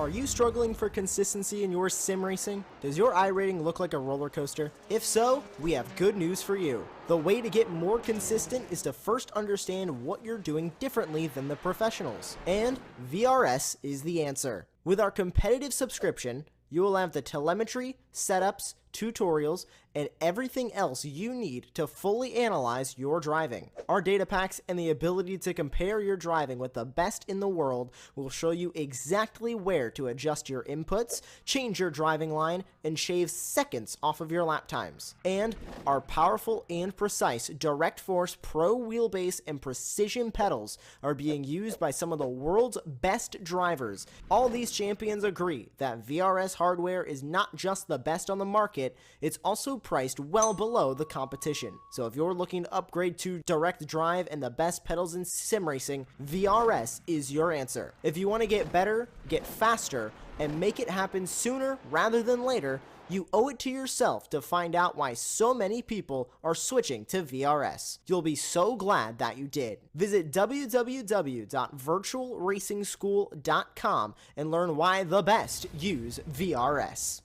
Are you struggling for consistency in your sim racing? Does your iRating look like a roller coaster? If so, we have good news for you. The way to get more consistent is to first understand what you're doing differently than the professionals. And VRS is the answer. With our competitive subscription, you will have the telemetry, setups, tutorials, and everything else you need to fully analyze your driving. Our data packs and the ability to compare your driving with the best in the world will show you exactly where to adjust your inputs, change your driving line, and shave seconds off of your lap times. And our powerful and precise Direct Force Pro wheelbase and precision pedals are being used by some of the world's best drivers. All these champions agree that VRS hardware is not just the best on the market, it's also priced well below the competition. So if you're looking to upgrade to direct drive and the best pedals in sim racing, VRS is your answer. If you want to get better, get faster, and make it happen sooner rather than later, you owe it to yourself to find out why so many people are switching to VRS. You'll be so glad that you did. Visit www.virtualracingschool.com and learn why the best use VRS.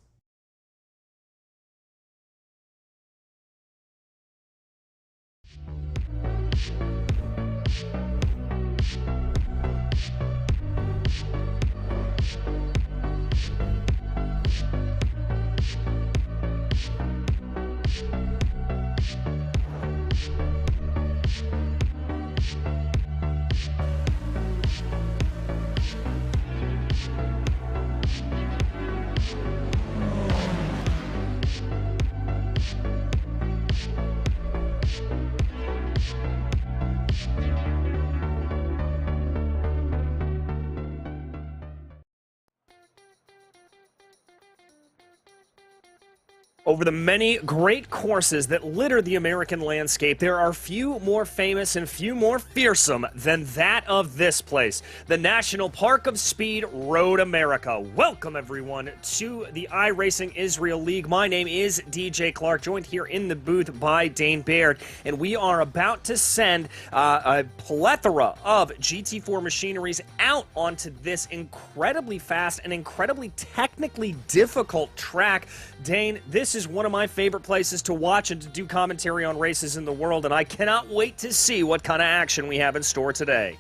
Over the many great courses that litter the American landscape, there are few more famous and few more fearsome than that of this place, the National Park of Speed, Road America. Welcome, everyone, to the iRacing Israel League. My name is DJ Clark, joined here in the booth by Dane Baird, and we are about to send a plethora of GT4 machineries out onto this incredibly fast and incredibly technically difficult track. Dane, this is one of my favorite places to watch and to do commentary on races in the world, and I cannot wait to see what kind of action we have in store today.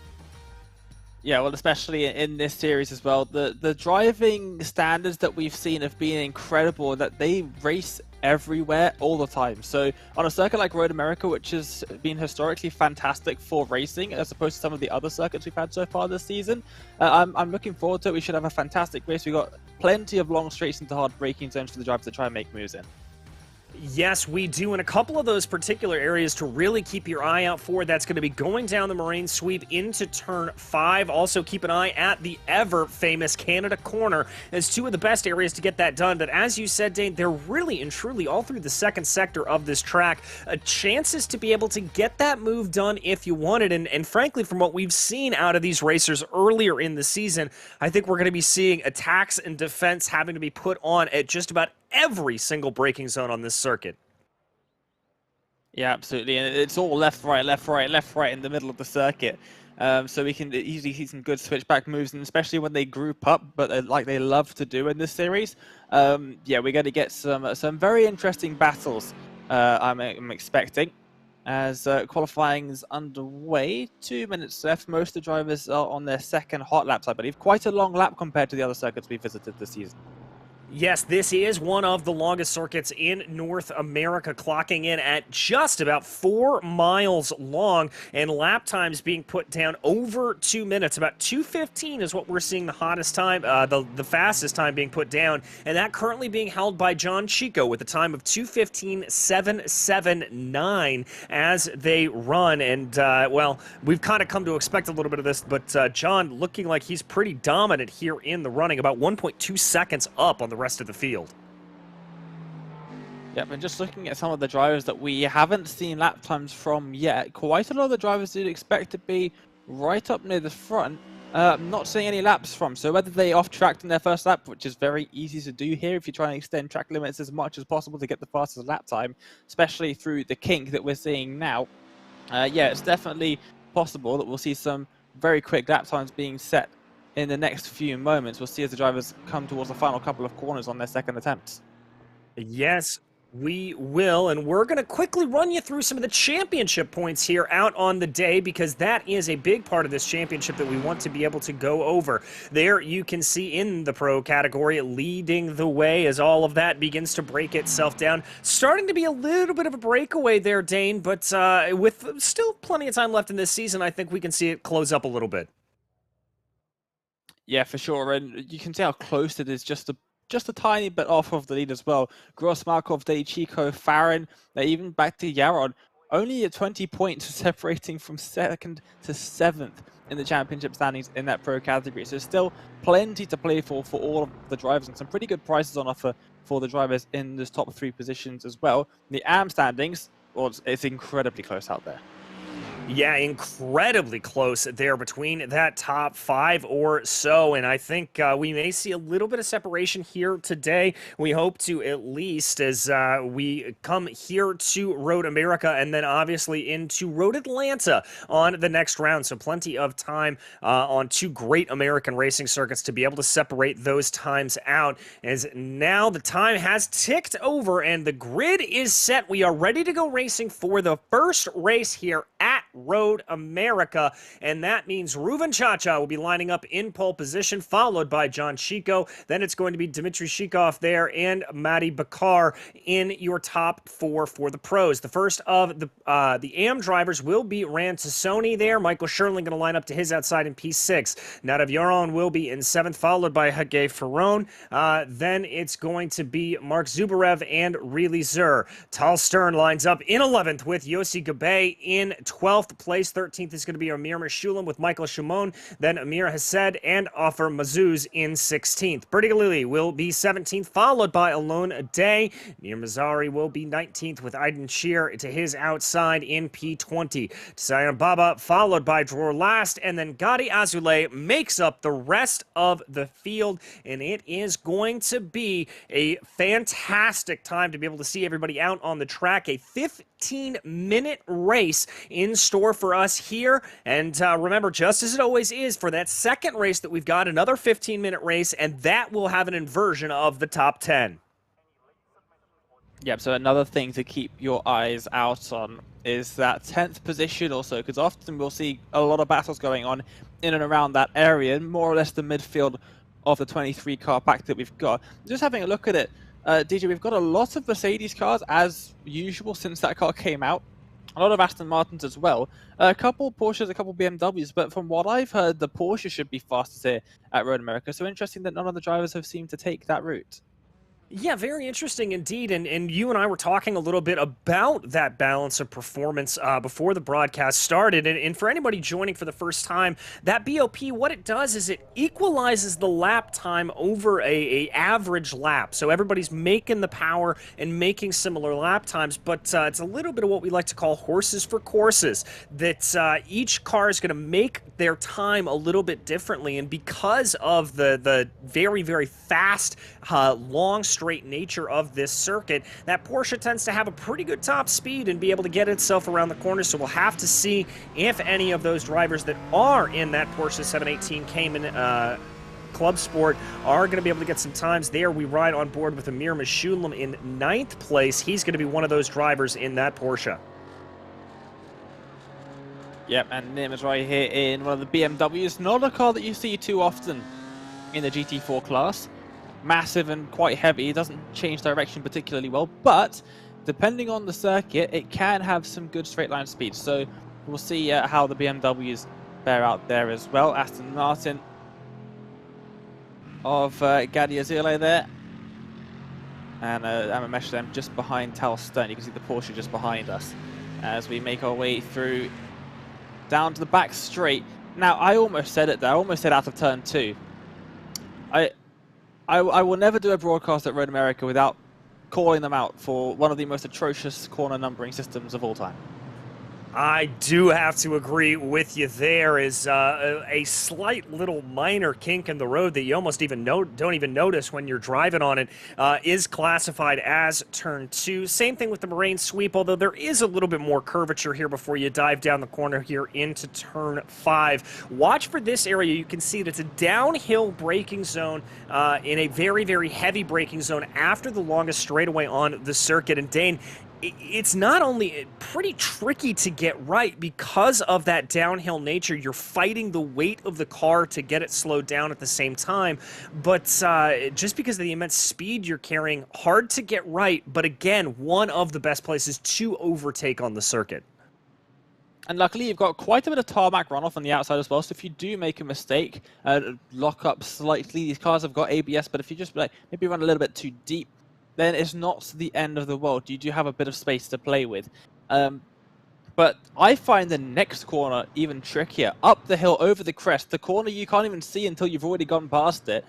Yeah, well, especially in this series as well. The driving standards that we've seen have been incredible, that they race everywhere all the time. So on a circuit like Road America, which has been historically fantastic for racing as opposed to some of the other circuits we've had so far this season, I'm looking forward to it. We should have a fantastic race. We've got plenty of long straights into hard braking zones for the drivers to try and make moves in. Yes, we do, and a couple of those particular areas to really keep your eye out for. That's going to be going down the Moraine Sweep into Turn 5. Also, keep an eye at the ever-famous Canada Corner as two of the best areas to get that done. But as you said, Dane, they're really and truly all through the second sector of this track. Chances to be able to get that move done if you want it. And frankly, from what we've seen out of these racers earlier in the season, I think we're going to be seeing attacks and defense having to be put on at just about every single braking zone on this circuit. Yeah, absolutely, and it's all left, right, left, right, left, right in the middle of the circuit. So we can easily see some good switchback moves, and especially when they group up, but like they love to do in this series. Yeah, we're going to get some very interesting battles. I'm expecting as qualifying is underway. 2 minutes left. Most of the drivers are on their second hot laps, I believe. Quite a long lap compared to the other circuits we visited this season. Yes, this is one of the longest circuits in North America, clocking in at just about 4 miles long, and lap times being put down over 2 minutes. About 2:15 is what we're seeing the hottest time, the fastest time being put down, and that currently being held by John Chico with a time of 2:15.779 as they run. And, well, we've kind of come to expect a little bit of this, but John looking like he's pretty dominant here in the running, about 1.2 seconds up on the rest of the field. Yep, and just looking at some of the drivers that we haven't seen lap times from yet, quite a lot of the drivers you'd expect to be right up near the front, not seeing any laps from. So whether they off-tracked in their first lap, which is very easy to do here if you try and extend track limits as much as possible to get the fastest lap time, especially through the kink that we're seeing now, yeah, it's definitely possible that we'll see some very quick lap times being set in the next few moments. We'll see as the drivers come towards the final couple of corners on their second attempts. Yes, we will, and we're going to quickly run you through some of the championship points here out on the day, because that is a big part of this championship that we want to be able to go over. There you can see in the pro category leading the way as all of that begins to break itself down. Starting to be a little bit of a breakaway there, Dane, but with still plenty of time left in this season, I think we can see it close up a little bit. Yeah, for sure, and you can see how close it is, just a tiny bit off of the lead as well. Gross, Markov, Chico, Farron, even back to Yaron, only at 20 points separating from 2nd to 7th in the championship standings in that pro category. So still plenty to play for all of the drivers, and some pretty good prices on offer for the drivers in those top 3 positions as well. The AM standings, well, it's incredibly close out there. Yeah, incredibly close there between that top 5 or so, and I think we may see a little bit of separation here today. We hope to, at least, as we come here to Road America and then obviously into Road Atlanta on the next round. So plenty of time on 2 great American racing circuits to be able to separate those times out, as now the time has ticked over and the grid is set. We are ready to go racing for the first race here at Road America, and that means Ruven Chacha will be lining up in pole position, followed by John Chico. Then it's going to be Dmitry Shikov there and Matty Bakar in your top 4 for the pros. The first of the AM drivers will be Rantasoni there. Michael Sherling going to line up to his outside in P6. Nadav Yaron will be in 7th, followed by Hagei Ferron. Then it's going to be Mark Zubarev and Reilly Zur. Tal Stern lines up in 11th with Yossi Gabay in 12th place. 13th is going to be Amir Meshulam with Michael Shimon, then Amir Hased and Offer Mazuz in 16th. Bertie Galili will be 17th, followed by Alon Day. Nir Mazzari will be 19th with Aiden Shear to his outside in P20. Sayan Baba followed by Dror last, and then Gadi Azule makes up the rest of the field, and it is going to be a fantastic time to be able to see everybody out on the track. A 15-minute race in store for us here, and remember, just as it always is for that second race that we've got, another 15-minute race, and that will have an inversion of the top 10. Yep, so another thing to keep your eyes out on is that 10th position also, because often we'll see a lot of battles going on in and around that area, more or less the midfield of the 23 car pack that we've got. Just having a look at it, DJ, we've got a lot of Mercedes cars as usual since that car came out. A lot of Aston Martins as well. A couple Porsches, a couple BMWs, but from what I've heard, the Porsche should be fastest here at Road America. So interesting that none of the drivers have seemed to take that route. Yeah, very interesting indeed, and you and I were talking a little bit about that balance of performance before the broadcast started, and for anybody joining for the first time, that BOP, what it does is it equalizes the lap time over a average lap, so everybody's making the power and making similar lap times, but it's a little bit of what we like to call horses for courses, that each car is going to make their time a little bit differently, and because of the very, very fast, long straight nature of this circuit, that Porsche tends to have a pretty good top speed and be able to get itself around the corner, so we'll have to see if any of those drivers that are in that Porsche 718 Cayman Club Sport are going to be able to get some times there. We ride on board with Amir Meshulam in 9th place. He's going to be one of those drivers in that Porsche. Yep, and Nim is right here in one of the BMWs. Not a car that you see too often in the GT4 class. Massive and quite heavy. It doesn't change direction particularly well, but depending on the circuit, it can have some good straight line speed. So we'll see how the BMWs bear out there as well. Aston Martin of Gadi Azule there. And Meshulam just behind Tal Stern. You can see the Porsche just behind us as we make our way through down to the back straight. Now, I almost said it there. I almost said out of turn 2. I will never do a broadcast at Road America without calling them out for one of the most atrocious corner numbering systems of all time. I do have to agree with you. There is a slight little minor kink in the road that you almost even don't even notice when you're driving on it. Is classified as turn 2. Same thing with the Moraine sweep, although there is a little bit more curvature here before you dive down the corner here into turn 5. Watch for this area. You can see that it's a downhill braking zone in a very, very heavy braking zone after the longest straightaway on the circuit. And Dane, it's not only pretty tricky to get right because of that downhill nature. You're fighting the weight of the car to get it slowed down at the same time, but just because of the immense speed you're carrying, hard to get right, but again, one of the best places to overtake on the circuit. And luckily, you've got quite a bit of tarmac runoff on the outside as well, so if you do make a mistake, lock up slightly. These cars have got ABS, but if you just maybe run a little bit too deep, then it's not the end of the world. You do have a bit of space to play with. But I find the next corner even trickier. Up the hill, over the crest, the corner you can't even see until you've already gone past it.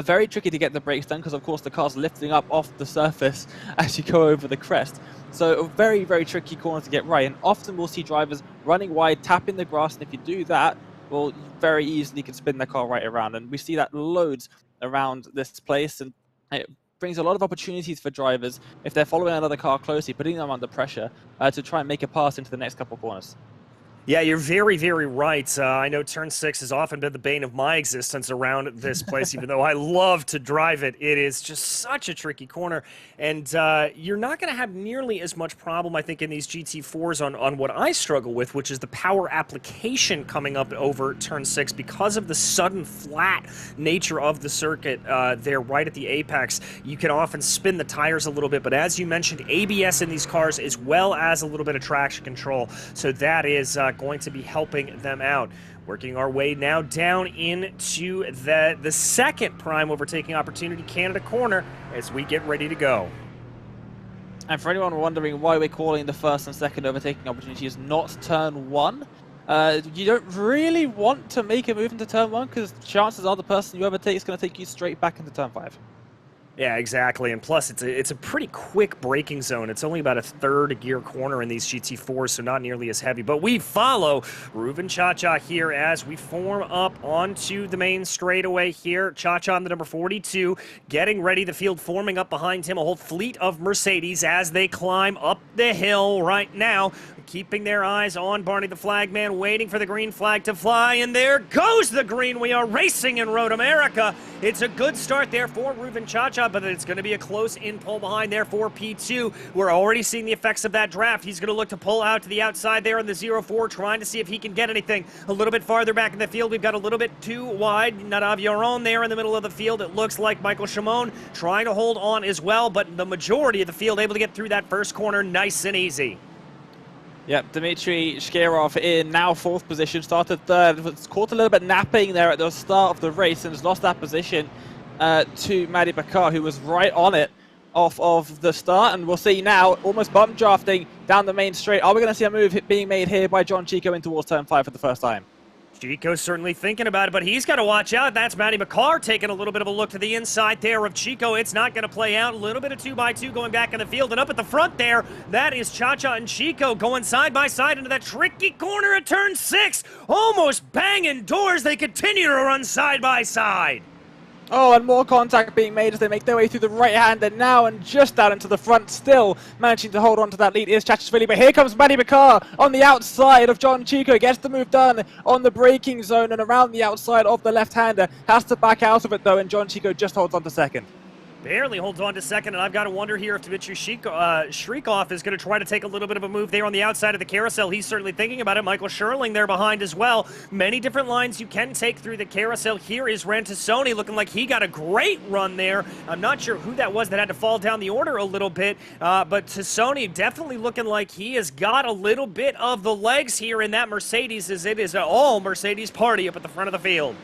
Very tricky to get the brakes done because, of course, the car's lifting up off the surface as you go over the crest. So a very, very tricky corner to get right. And often we'll see drivers running wide, tapping the grass. And if you do that, well, you very easily can spin the car right around. And we see that loads around this place. And it brings a lot of opportunities for drivers if they're following another car closely, putting them under pressure to try and make a pass into the next couple corners. Yeah, you're very, very right. I know turn 6 has often been the bane of my existence around this place, even though I love to drive it. It is just such a tricky corner, and you're not going to have nearly as much problem, I think, in these GT4s on what I struggle with, which is the power application coming up over turn 6 because of the sudden flat nature of the circuit there right at the apex. You can often spin the tires a little bit, but as you mentioned, ABS in these cars as well as a little bit of traction control, so that is going to be helping them out. Working our way now down into the second prime overtaking opportunity, Canada corner, as we get ready to go. And for anyone wondering why we're calling the first and second overtaking opportunities not turn 1, you don't really want to make a move into turn 1 because chances are the person you overtake is going to take you straight back into turn 5. Yeah, exactly, and plus it's a pretty quick braking zone. It's only about a third gear corner in these GT4s, so not nearly as heavy. But we follow Ruben Cha-Cha here as we form up onto the main straightaway here. Cha-Cha on the number 42, getting ready, the field forming up behind him, a whole fleet of Mercedes as they climb up the hill right now, keeping their eyes on Barney the Flagman, waiting for the green flag to fly, and there goes the green. We are racing in Road America. It's a good start there for Ruben Cha-Cha, but it's going to be a close in pull behind there for P2. We're already seeing the effects of that draft. He's going to look to pull out to the outside there in the 0-4, trying to see if he can get anything a little bit farther back in the field. We've got a little bit too wide. Nadaviaron there in the middle of the field. It looks like Michael Shimon trying to hold on as well, but the majority of the field able to get through that first corner nice and easy. Yep, Dmitry Shkerov in now 4th position, started 3rd, was caught a little bit napping there at the start of the race and has lost that position to Maddie Bakar, who was right on it off of the start. And we'll see now, almost bump drafting down the main straight. Are we going to see a move being made here by John Chico in towards turn 5 for the first time? Chico's certainly thinking about it, but he's got to watch out. That's Matty McCarr taking a little bit of a look to the inside there of Chico. It's not going to play out. A little bit of 2x2 going back in the field, and up at the front there, that is Cha-Cha and Chico going side by side into that tricky corner at turn 6. Almost banging doors. They continue to run side by side. Oh, and more contact being made as they make their way through the right-hander now and just out into the front, still managing to hold on to that lead is Chachashvili. But here comes Matty Bakar on the outside of John Chico, gets the move done on the braking zone and around the outside of the left-hander. Has to back out of it though, and John Chico just holds on to second. Barely holds on to second, and I've got to wonder here if Dmitry Shrikov is going to try to take a little bit of a move there on the outside of the carousel. He's certainly thinking about it. Michael Sherling there behind as well. Many different lines you can take through the carousel. Here is Rantasoni looking like he got a great run there. I'm not sure who that was that had to fall down the order a little bit, but Tassoni definitely looking like he has got a little bit of the legs here in that Mercedes, as it is an all-Mercedes party up at the front of the field.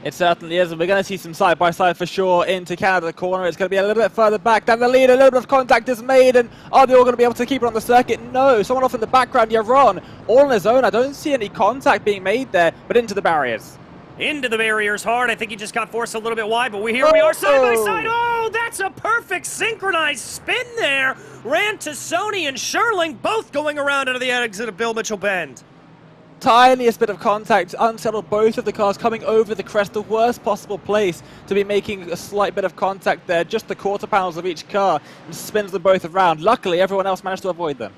It certainly is, and we're going to see some side-by-side for sure into Canada corner. It's going to be a little bit further back down the lead. A little bit of contact is made, and are they all going to be able to keep it on the circuit? No. Someone off in the background, Yaron, all on his own. I don't see any contact being made there, but into the barriers. Into the barriers hard. I think he just got forced a little bit wide, but here we are side by side. Oh, that that's a perfect synchronized spin there. Ran to Sony and Sherling, both going around into the exit of Bill Mitchell Bend. Tiniest bit of contact unsettled both of the cars coming over the crest, the worst possible place to be making a slight bit of contact there, just the quarter panels of each car, and spins them both around. Luckily, everyone else managed to avoid them.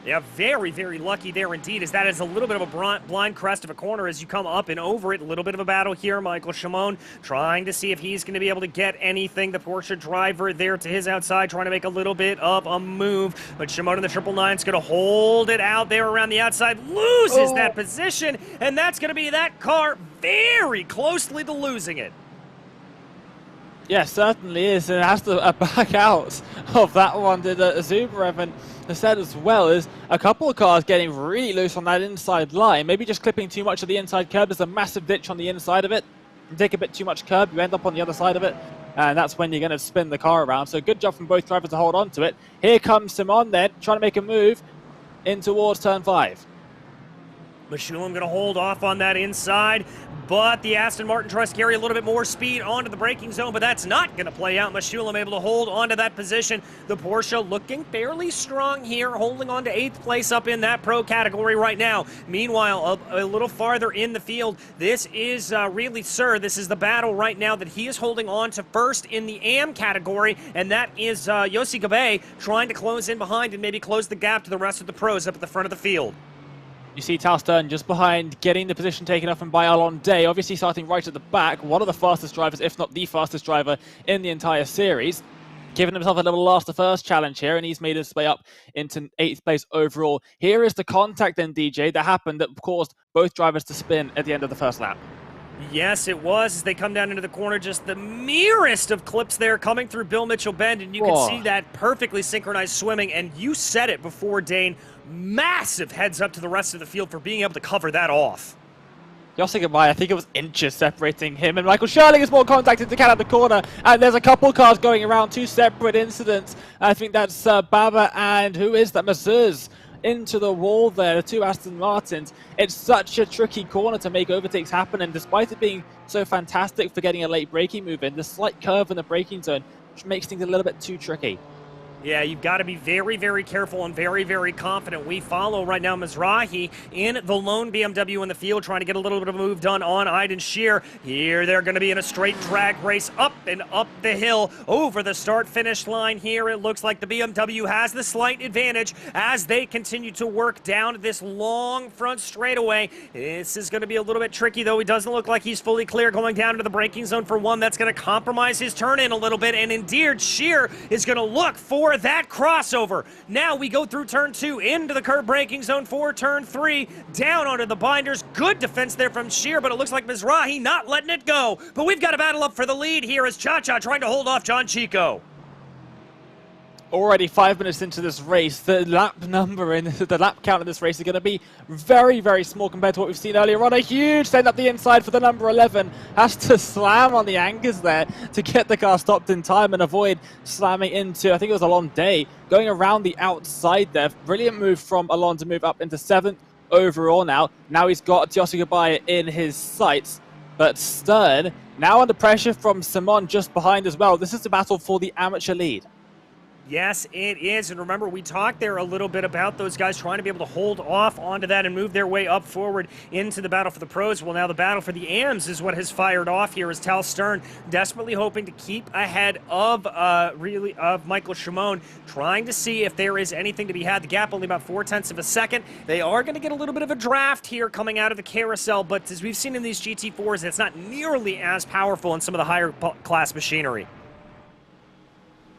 Yeah, very, very lucky there indeed, as that is a little bit of a blind crest of a corner as you come up and over it. A little bit of a battle here. Michael Shimon trying to see if he's going to be able to get anything. The Porsche driver there to his outside, trying to make a little bit of a move. But Shimon in the 999 is going to hold it out there around the outside, loses that position, and that's going to be that car very closely to losing it. Yeah, certainly is, and it has to back out of that one. Did Zubarev and said as well as a couple of cars getting really loose on that inside line, maybe just clipping too much of the inside curb. There's a massive ditch on the inside of it. You take a bit too much curb, you end up on the other side of it, and that's when you're going to spin the car around. So good job from both drivers to hold on to it. Here comes Simon then, trying to make a move in towards turn 5. Meshulam going to hold off on that inside, but the Aston Martin tries to carry a little bit more speed onto the braking zone, but that's not going to play out. Meshulam able to hold onto that position. The Porsche looking fairly strong here, holding on to 8th place up in that pro category right now. Meanwhile, a little farther in the field, this is really this is the battle right now that he is holding on to first in the AM category, and that is Yossi Gabe trying to close in behind and maybe close the gap to the rest of the pros up at the front of the field. You see Tal Stern just behind, getting the position taken off him by Alon Day, obviously starting right at the back, one of the fastest drivers, if not the fastest driver in the entire series. Giving himself a little last to first challenge here, and he's made his way up into 8th place overall. Here is the contact then, DJ, that happened that caused both drivers to spin at the end of the first lap. Yes, it was, as they come down into the corner, just the merest of clips there coming through Bill Mitchell Bend, and you can see that perfectly synchronized swimming, and you said it before, Dane, massive heads up to the rest of the field for being able to cover that off. Yossi Gabai, I think it was inches separating him, and Michael Sherling is more contacted to get out of the corner, and there's a couple cars going around, 2 separate incidents. I think that's Baba and who is that? Mazuz into the wall there, 2 Aston Martins. It's such a tricky corner to make overtakes happen, and despite it being so fantastic for getting a late braking move in, the slight curve in the braking zone which makes things a little bit too tricky. Yeah, you've got to be very, very careful and very, very confident. We follow right now Mizrahi in the lone BMW in the field, trying to get a little bit of a move done on Aiden Shear. Here they're going to be in a straight drag race up and up the hill over the start-finish line here. It looks like the BMW has the slight advantage as they continue to work down this long front straightaway. This is going to be a little bit tricky, though. He doesn't look like he's fully clear going down to the braking zone for one. That's going to compromise his turn in a little bit, and indeed, Shear is going to look for that crossover. Now we go through turn 2 into the curb braking zone for turn 3, down onto the binders. Good defense there from Shear, but it looks like Mizrahi not letting it go. But we've got a battle up for the lead here as Cha-Cha trying to hold off John Chico. Already 5 minutes into this race, the lap number in the lap count in this race is going to be very, very small compared to what we've seen earlier on. A huge send up the inside for the number 11. Has to slam on the anchors there to get the car stopped in time and avoid slamming into, I think it was Alon Day, going around the outside there. Brilliant move from Alon to move up into 7th overall now. Now he's got Yossi Gabai in his sights, but Stern now under pressure from Simon just behind as well. This is the battle for the amateur lead. Yes, it is. And remember, we talked there a little bit about those guys trying to be able to hold off onto that and move their way up forward into the battle for the pros. Well, now the battle for the AMs is what has fired off here as Tal Stern desperately hoping to keep ahead of Michael Shimon, trying to see if there is anything to be had. The gap only about 0.4 of a second. They are going to get a little bit of a draft here coming out of the carousel, but as we've seen in these GT4s, it's not nearly as powerful in some of the higher class machinery.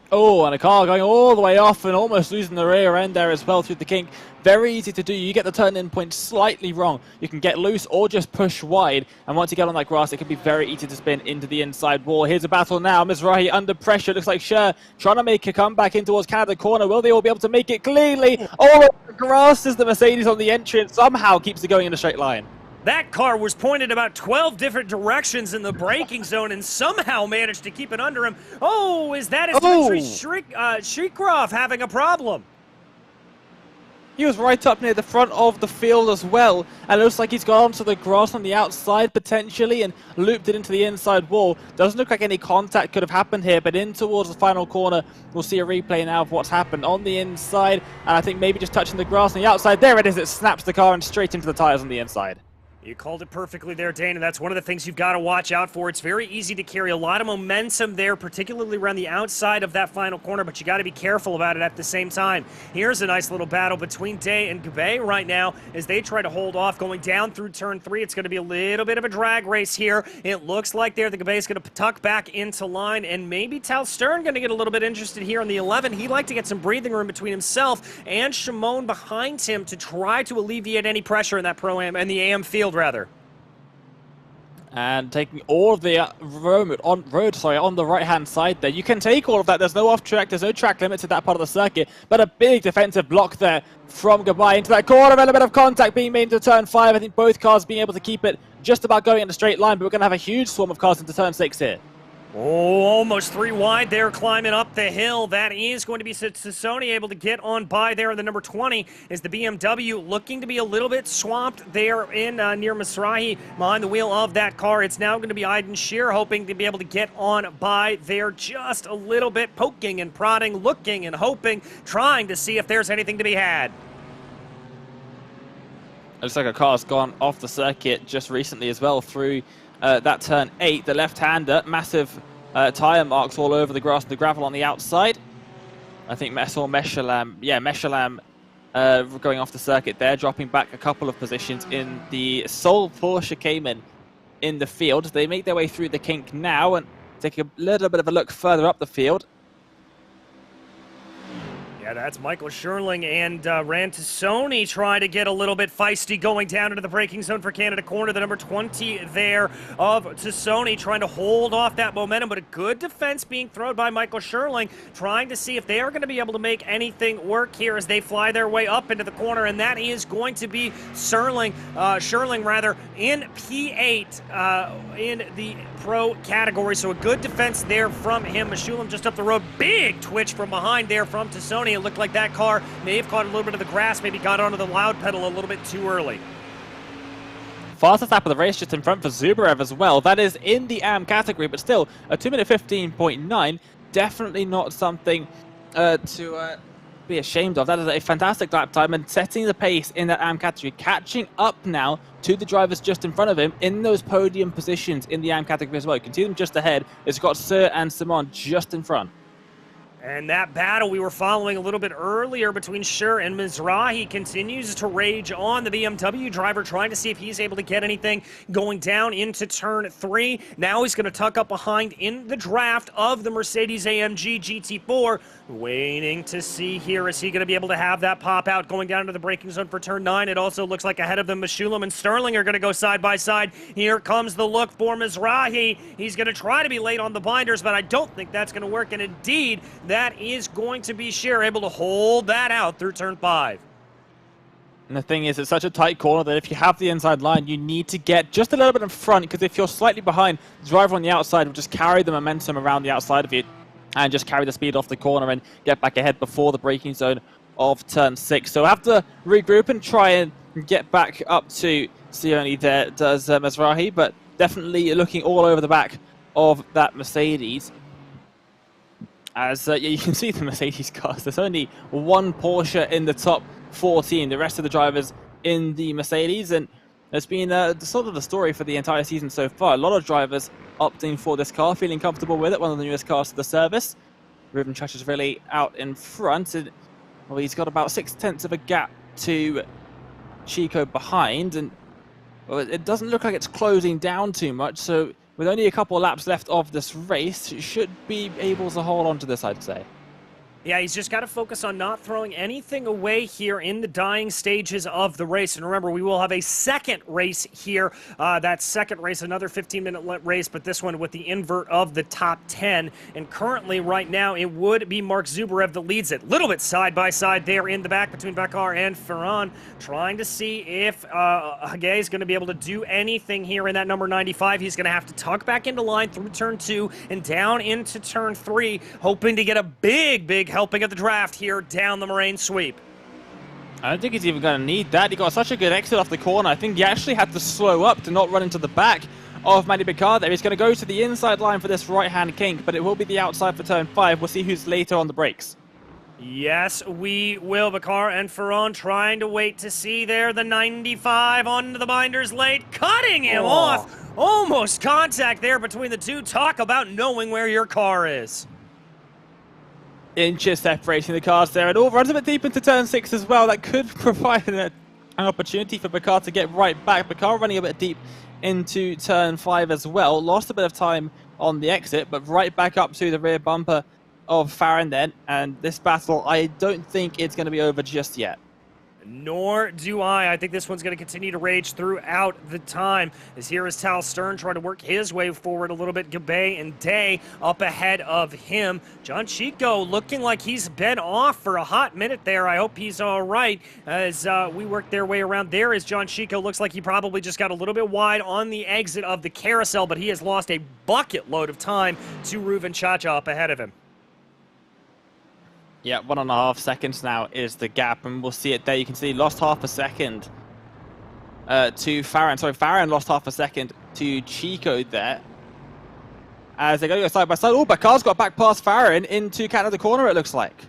Oh, and a car going all the way off and almost losing the rear end there as well through the kink. Very easy to do. You get the turn-in point slightly wrong. You can get loose or just push wide. And once you get on that grass, it can be very easy to spin into the inside wall. Here's a battle now. Mizrahi under pressure. Looks like Sher trying to make a comeback in towards Canada corner. Will they all be able to make it cleanly? All over the grass is the Mercedes on the entry and somehow keeps it going in a straight line. That car was pointed about 12 different directions in the braking zone and somehow managed to keep it under him. Oh, is that his Dmitry Shrikrov having a problem? He was right up near the front of the field as well, and it looks like he's gone onto the grass on the outside potentially and looped it into the inside wall. Doesn't look like any contact could have happened here, but in towards the final corner, we'll see a replay now of what's happened on the inside, and I think maybe just touching the grass on the outside. There it is, it snaps the car and straight into the tires on the inside. You called it perfectly there, Dane, and that's one of the things you've got to watch out for. It's very easy to carry a lot of momentum there, particularly around the outside of that final corner, but you got to be careful about it at the same time. Here's a nice little battle between Day and Gabe right now as they try to hold off going down through turn 3. It's going to be a little bit of a drag race here. It looks like there the Gabe's going to tuck back into line, and maybe Tal Stern going to get a little bit interested here on the 11. He'd like to get some breathing room between himself and Shimon behind him to try to alleviate any pressure in that Pro-Am and the AM field, rather. And taking all of the road on the right-hand side there. You can take all of that. There's no off-track. There's no track limits at that part of the circuit. But a big defensive block there from Gabai into that corner. A little bit of contact being made into turn 5. I think both cars being able to keep it just about going in a straight line. But we're going to have a huge swarm of cars into turn 6 here. Oh, almost 3 wide there, climbing up the hill. That is going to be Sony able to get on by there in the number 20 is the BMW, looking to be a little bit swamped there in near Mizrahi behind the wheel of that car. It's now going to be Aiden Shear hoping to be able to get on by there just a little bit, poking and prodding, looking and hoping, trying to see if there's anything to be had. Looks like a car's gone off the circuit just recently as well through that turn 8, the left-hander, massive tyre marks all over the grass and the gravel on the outside. I think Meshalam going off the circuit there, dropping back a couple of positions in the sole Porsche Cayman in the field. They make their way through the kink now and take a little bit of a look further up the field. Yeah, that's Michael Scherling and Rantasoni trying to get a little bit feisty going down into the braking zone for Canada corner. The number 20 there of Tassoni trying to hold off that momentum, but a good defense being thrown by Michael Scherling, trying to see if they are going to be able to make anything work here as they fly their way up into the corner, and that is going to be Scherling in P8 in the pro category. So a good defense there from him. Meshulam just up the road. Big twitch from behind there from Tassoni. It looked like that car may have caught a little bit of the grass, maybe got onto the loud pedal a little bit too early. Fastest lap of the race just in front for Zubarev as well. That is in the AM category, but still a 2-minute 15.9. Definitely not something to be ashamed of. That is a fantastic lap time and setting the pace in that AM category, catching up now to the drivers just in front of him in those podium positions in the AM category as well. You can see them just ahead. It's got Sir and Simon just in front. And that battle we were following a little bit earlier between Schur and Mizrahi continues to rage on. The BMW driver trying to see if he's able to get anything going down into turn 3. Now he's going to tuck up behind in the draft of the Mercedes-AMG GT4. Waiting to see here, is he going to be able to have that pop out going down to the braking zone for turn 9? It also looks like ahead of them, Meshulam and Sterling are going to go side by side. Here comes the look for Mizrahi. He's going to try to be late on the binders, but I don't think that's going to work. And indeed, that is going to be Scheer able to hold that out through turn 5. And the thing is, it's such a tight corner that if you have the inside line, you need to get just a little bit in front, because if you're slightly behind, the driver on the outside will just carry the momentum around the outside of you and just carry the speed off the corner and get back ahead before the braking zone of turn 6. So we'll have to regroup and try and get back up to Sione there, does Mizrahi, but definitely looking all over the back of that Mercedes. As you can see the Mercedes cars, there's only one Porsche in the top 14, the rest of the drivers in the Mercedes, and it's been sort of the story for the entire season so far. A lot of drivers opting for this car, feeling comfortable with it, one of the newest cars to the service. Ruben Chach is really out in front, and well, he's got about 6/10 of a gap to Chico behind, and well, it doesn't look like it's closing down too much, so with only a couple of laps left of this race, he should be able to hold on to this, I'd say. Yeah, he's just got to focus on not throwing anything away here in the dying stages of the race. And remember, we will have a second race here. That second race, another 15-minute race, but this one with the invert of the top 10. And currently, right now, it would be Mark Zubarev that leads it. Little bit side by side there in the back between Bakar and Ferran, trying to see if Hagay is going to be able to do anything here in that number 95. He's going to have to tuck back into line through turn 2 and down into turn 3, hoping to get a big helping of the draft here down the Moraine sweep. I don't think he's even going to need that. He got such a good exit off the corner. I think he actually had to slow up to not run into the back of Matty Picard there. He's going to go to the inside line for this right-hand kink, but it will be the outside for turn 5. We'll see who's later on the brakes. Yes, we will. Bakar and Ferran trying to wait to see there. The 95 onto the binders late, cutting him off. Almost contact there between the two. Talk about knowing where your car is. Inches separating the cars there, and all runs a bit deep into turn 6 as well. That could provide an opportunity for Bakar to get right back. Bakar running a bit deep into turn 5 as well. Lost a bit of time on the exit, but right back up to the rear bumper of Farron then. And this battle, I don't think it's going to be over just yet. Nor do I. I think this one's going to continue to rage throughout the time. As here is Tal Stern trying to work his way forward a little bit. Gabay and Day up ahead of him. John Chico looking like he's been off for a hot minute there. I hope he's all right as we work their way around. There is John Chico. Looks like he probably just got a little bit wide on the exit of the carousel, but he has lost a bucket load of time to Reuven Chacha up ahead of him. Yeah, 1.5 seconds now is the gap, and we'll see it there. You can see he lost half a second to Farron. Sorry, Farron lost half a second to Chico there. As they're going to go side by side. Oh, Bakar's got back past Farron into Canada corner, it looks like.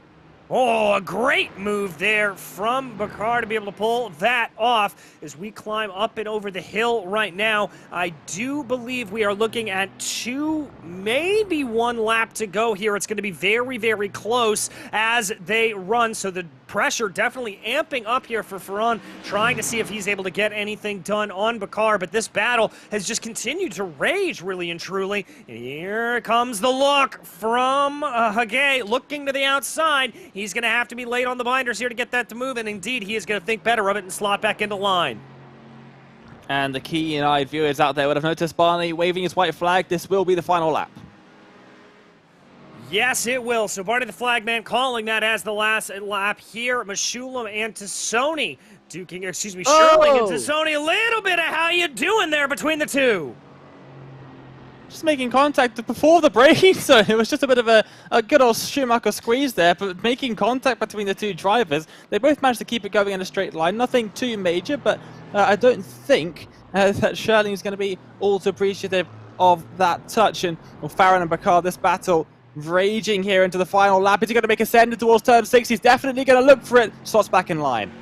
Oh, a great move there from Bakar to be able to pull that off as we climb up and over the hill right now. I do believe we are looking at 2, maybe 1 lap to go here. It's going to be very, very close as they run, so the pressure definitely amping up here for Ferran, trying to see if he's able to get anything done on Bakar, but this battle has just continued to rage, really and truly. And here comes the look from Hagay, looking to the outside. He's going to have to be late on the binders here to get that to move, and indeed, he is going to think better of it and slot back into line. And the keen-eyed viewers out there would have noticed Barney waving his white flag. This will be the final lap. Yes, it will. So Barney the Flagman calling that as the last lap here. Meshulam and Tassoni duking, excuse me, Sherling and Tassoni. A little bit of how you doing there between the two? Just making contact before the braking zone. It was just a bit of a good old Schumacher squeeze there, but making contact between the two drivers. They both managed to keep it going in a straight line. Nothing too major, but I don't think that Sherling is going to be all too appreciative of that touch. And Farron and Bakar, this battle raging here into the final lap. Is he going to make a send towards turn 6? He's definitely going to look for it. Slots back in line.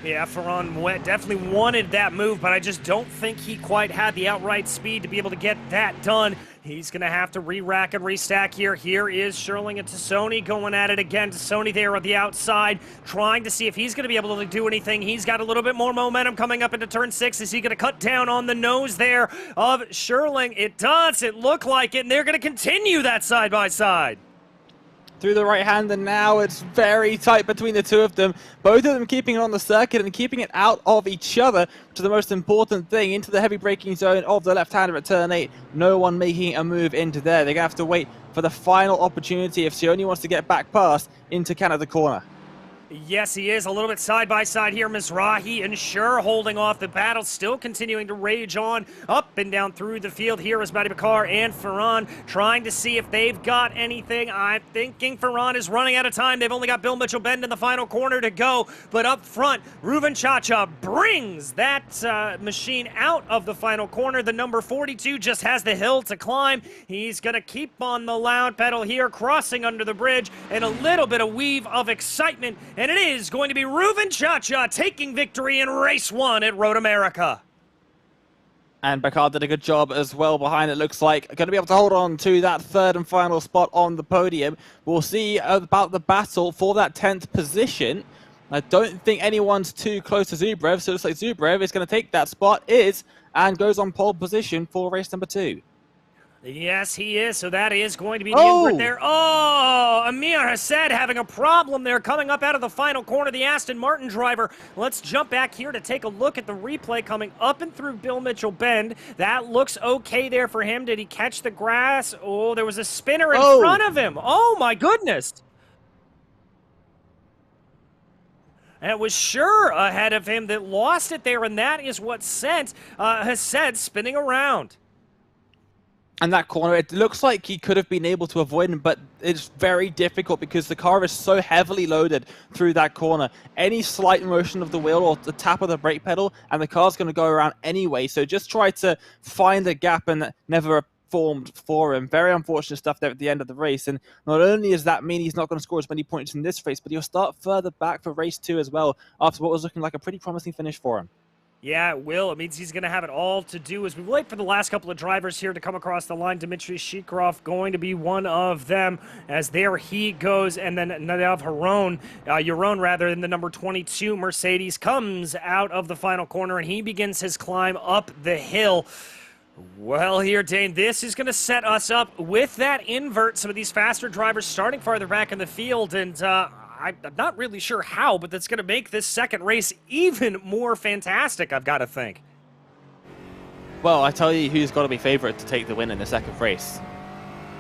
Yeah, Ferran definitely wanted that move, but I just don't think he quite had the outright speed to be able to get that done. He's going to have to re-rack and restack here. Here is Sherling and Tassoni going at it again. Tassoni there on the outside, trying to see if he's going to be able to do anything. He's got a little bit more momentum coming up into turn 6. Is he going to cut down on the nose there of Sherling? It does. It looked like it, and they're going to continue that side-by-side. Through the right hand, and now it's very tight between the two of them. Both of them keeping it on the circuit and keeping it out of each other, which is the most important thing, into the heavy braking zone of the left-hander at turn 8. No one making a move into there. They're going to have to wait for the final opportunity if she only wants to get back past into Canada corner. Yes, he is. A little bit side-by-side here. Mizrahi and Schur holding off the battle, still continuing to rage on up and down through the field. Here is Matty Bakar and Ferran trying to see if they've got anything. I'm thinking Ferran is running out of time. They've only got Bill Mitchell-Bend in the final corner to go. But up front, Reuven Chacha brings that machine out of the final corner. The number 42 just has the hill to climb. He's going to keep on the loud pedal here, crossing under the bridge, and a little bit of weave of excitement. And it is going to be Reuven Chacha taking victory in race 1 at Road America. And Bakar did a good job as well behind it, looks like. Going to be able to hold on to that third and final spot on the podium. We'll see about the battle for that 10th position. I don't think anyone's too close to Zubrev, so it looks like Zubrev is going to take that spot, and goes on pole position for race number 2. Yes, he is. So that is going to be the inward there. Oh, Amir Hassad having a problem there coming up out of the final corner, the Aston Martin driver. Let's jump back here to take a look at the replay coming up and through Bill Mitchell-Bend. That looks okay there for him. Did he catch the grass? Oh, there was a spinner in front of him. Oh, my goodness. And it was Schur ahead of him that lost it there, and that is what sent Hassad spinning around. And that corner, it looks like he could have been able to avoid him, but it's very difficult because the car is so heavily loaded through that corner. Any slight motion of the wheel or the tap of the brake pedal, and the car's going to go around anyway. So just try to find a gap, and never formed for him. Very unfortunate stuff there at the end of the race. And not only does that mean he's not going to score as many points in this race, but he'll start further back for race 2 as well, after what was looking like a pretty promising finish for him. Yeah, it will. It means he's going to have it all to do as we wait for the last couple of drivers here to come across the line. Dmitry Sheekrov going to be one of them, as there he goes. And then Nadav Yaron, rather, in the number 22 Mercedes, comes out of the final corner, and he begins his climb up the hill. Well, here, Dane, this is going to set us up with that invert. Some of these faster drivers starting farther back in the field, and I'm not really sure how, but that's going to make this second race even more fantastic, I've got to think. Well, I tell you who's got to be favourite to take the win in the second race.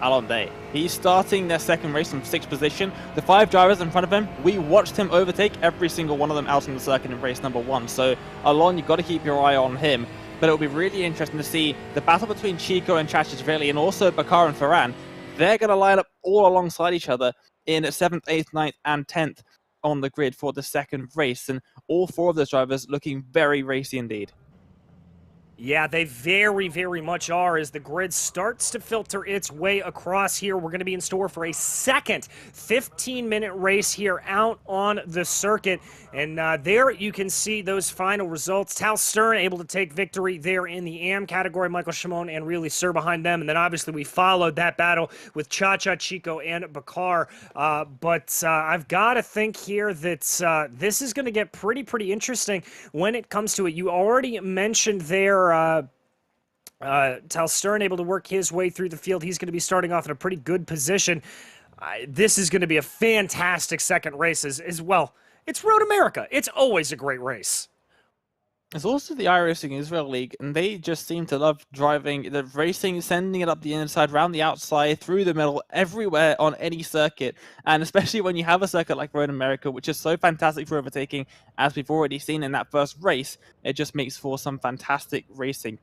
Alon Day. He's starting their second race from 6th position. The 5 drivers in front of him, we watched him overtake every single one of them out on the circuit in race number 1. So, Alon, you've got to keep your eye on him. But it'll be really interesting to see the battle between Chico and Chachishvili, and also Bakar and Ferran. They're going to line up all alongside each other in 7th, 8th, 9th, and 10th on the grid for the second race. And all 4 of those drivers looking very racy indeed. Yeah, they very, very much are. As the grid starts to filter its way across here, we're going to be in store for a second 15-minute race here out on the circuit. And there you can see those final results. Tal Stern able to take victory there in the AM category. Michael Shimon and Really Sir behind them. And then obviously we followed that battle with Cha-Cha, Chico, and Bakar. But I've got to think here that this is going to get pretty interesting when it comes to it. You already mentioned there Tal Stern able to work his way through the field. He's going to be starting off in a pretty good position. This is going to be a fantastic second race as well. It's Road America. It's always a great race. It's also the iRacing Israel League, and they just seem to love driving the racing, sending it up the inside, round the outside, through the middle, everywhere on any circuit. And especially when you have a circuit like Road America, which is so fantastic for overtaking, as we've already seen in that first race, it just makes for some fantastic racing.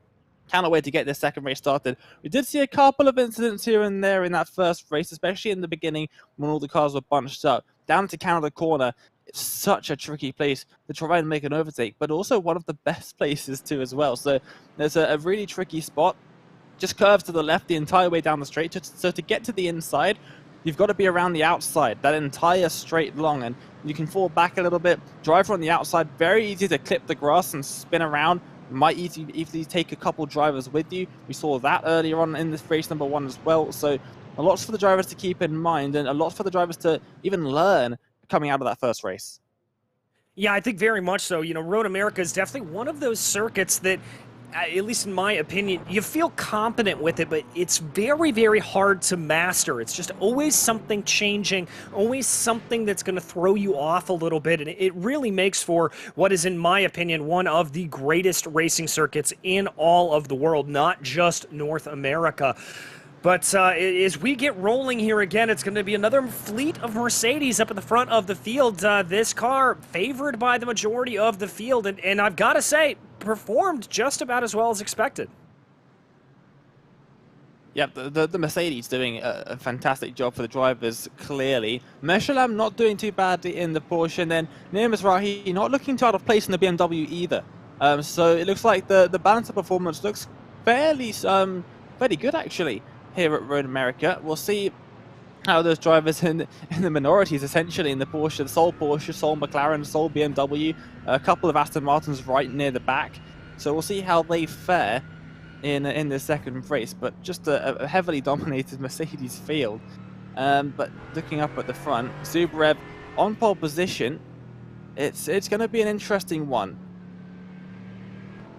Cannot wait to get this second race started. We did see a couple of incidents here and there in that first race, especially in the beginning when all the cars were bunched up. Down to Canada Corner, it's such a tricky place to try and make an overtake, but also one of the best places too as well. So there's a really tricky spot. Just curves to the left the entire way down the straight. So to get to the inside, you've got to be around the outside, that entire straight long, and you can fall back a little bit. Driver on the outside, very easy to clip the grass and spin around. Might easily take a couple drivers with you. We saw that earlier on in this race number 1 as well. So a lot for the drivers to keep in mind, and a lot for the drivers to even learn coming out of that first race. Yeah, I think very much so. You know, Road America is definitely one of those circuits that, at least in my opinion, you feel competent with it, but it's very, very hard to master. It's just always something changing, always something that's going to throw you off a little bit, and it really makes for what is, in my opinion, one of the greatest racing circuits in all of the world, not just North America. But as we get rolling here again, it's going to be another fleet of Mercedes up at the front of the field. This car favored by the majority of the field, and I've got to say, performed just about as well as expected. Yep, the Mercedes doing a fantastic job for the drivers, clearly. Meshalam not doing too badly in the Porsche, and then Nir Mizrahi not looking too out of place in the BMW either. So it looks like the balance of performance looks fairly good, actually, here at Road America. We'll see how those drivers in the minorities, essentially, in the Porsche, the sole McLaren, sole BMW, a couple of Aston Martins right near the back. So we'll see how they fare in the second race, but just a heavily dominated Mercedes field. But looking up at the front, Zubrev on pole position. It's going to be an interesting one.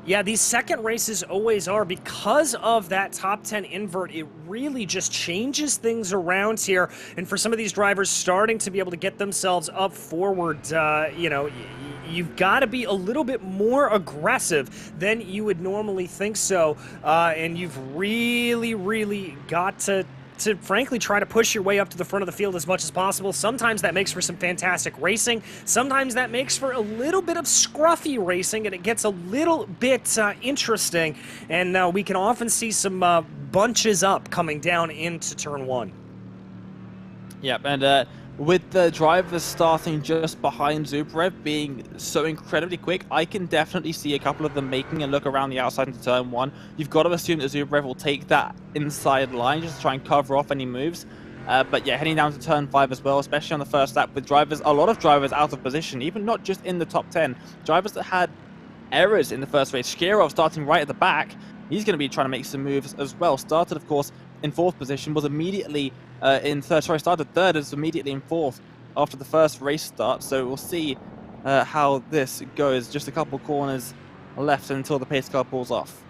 Yeah, these second races always are. Because of that top 10 invert, it really just changes things around here. And for some of these drivers starting to be able to get themselves up forward, you know, you've got to be a little bit more aggressive than you would normally think so. And you've really got to to frankly try to push your way up to the front of the field as much as possible. Sometimes that makes for some fantastic racing. Sometimes that makes for a little bit of scruffy racing, and it gets a little bit interesting. And we can often see some bunches up coming down into turn 1. Yep, and with the drivers starting just behind Zubrev being so incredibly quick, I can definitely see a couple of them making a look around the outside into turn 1. You've got to assume that Zubrev will take that inside line just to try and cover off any moves. But yeah, heading down to turn 5 as well, especially on the first lap with drivers, a lot of drivers out of position, even not just in the top 10. Drivers that had errors in the first race. Shkirov starting right at the back. He's going to be trying to make some moves as well. Started, of course, in 4th position, was immediately in third. Sorry, started 3rd, is immediately in 4th after the first race start. So we'll see how this goes. Just a couple corners left until the pace car pulls off.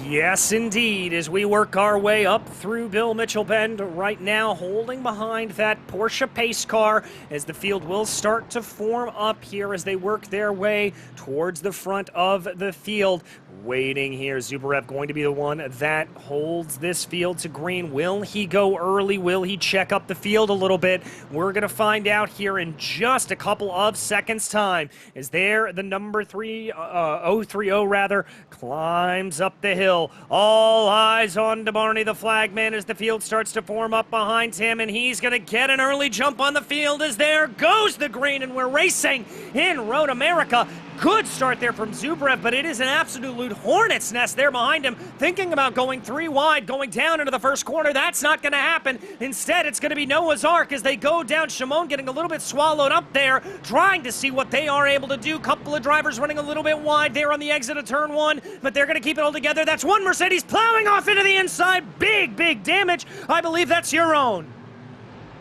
Yes, indeed, as we work our way up through Bill Mitchell Bend right now, holding behind that Porsche pace car as the field will start to form up here as they work their way towards the front of the field. Waiting here, Zubrev going to be the one that holds this field to green. Will he go early? Will he check up the field a little bit? We're going to find out here in just a couple of seconds' time. As there, the number 030 rather, climbs up the hill. All eyes on DeBarney, the flagman, as the field starts to form up behind him, and he's going to get an early jump on the field as there goes the green, and we're racing in Road America. Good start there from Zubrev, but it is an absolute hornet's nest there behind him, thinking about going 3 wide, going down into the first corner. That's not going to happen. Instead, it's going to be Noah's Ark as they go down. Shimon getting a little bit swallowed up there, trying to see what they are able to do. Couple of drivers running a little bit wide there on the exit of turn 1, but they're going to keep it all together. That's one Mercedes plowing off into the inside. Big, big damage. I believe that's your own.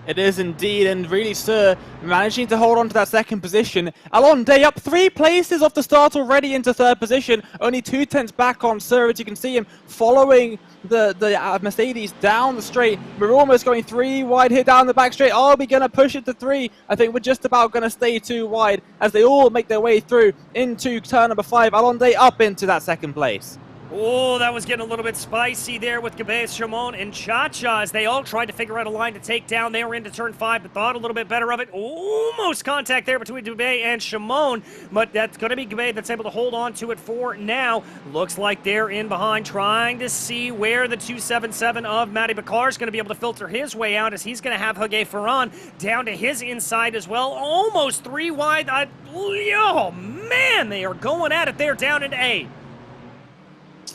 It is indeed, and really, sir, managing to hold on to that 2nd position. Alonde up 3 places off the start already into 3rd position. Only 2/10 back on Sir, as you can see him following the Mercedes down the straight. We're almost going 3 wide here down the back straight. Are we going to push it to 3? I think we're just about going to stay 2 wide as they all make their way through into turn number 5. Alonde up into that 2nd place. Oh, that was getting a little bit spicy there with Gabe, Shimon, and Cha-Cha as they all tried to figure out a line to take down. They were into turn 5, but thought a little bit better of it. Almost contact there between Gabe and Shimon, but that's going to be Gabe that's able to hold on to it for now. Looks like they're in behind, trying to see where the 277 of Matty Bakar is going to be able to filter his way out as he's going to have Hage Ferran down to his inside as well. Almost 3 wide. Oh, man, they are going at it there down into 8.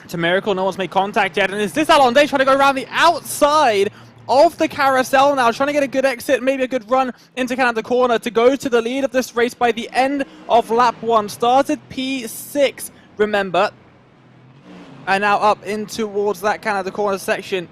To Miracle, no one's made contact yet, and is this Alonde trying to go around the outside of the carousel now, trying to get a good exit, maybe a good run into Canada corner to go to the lead of this race by the end of lap 1. Started P6, remember, and now up in towards that Canada corner section.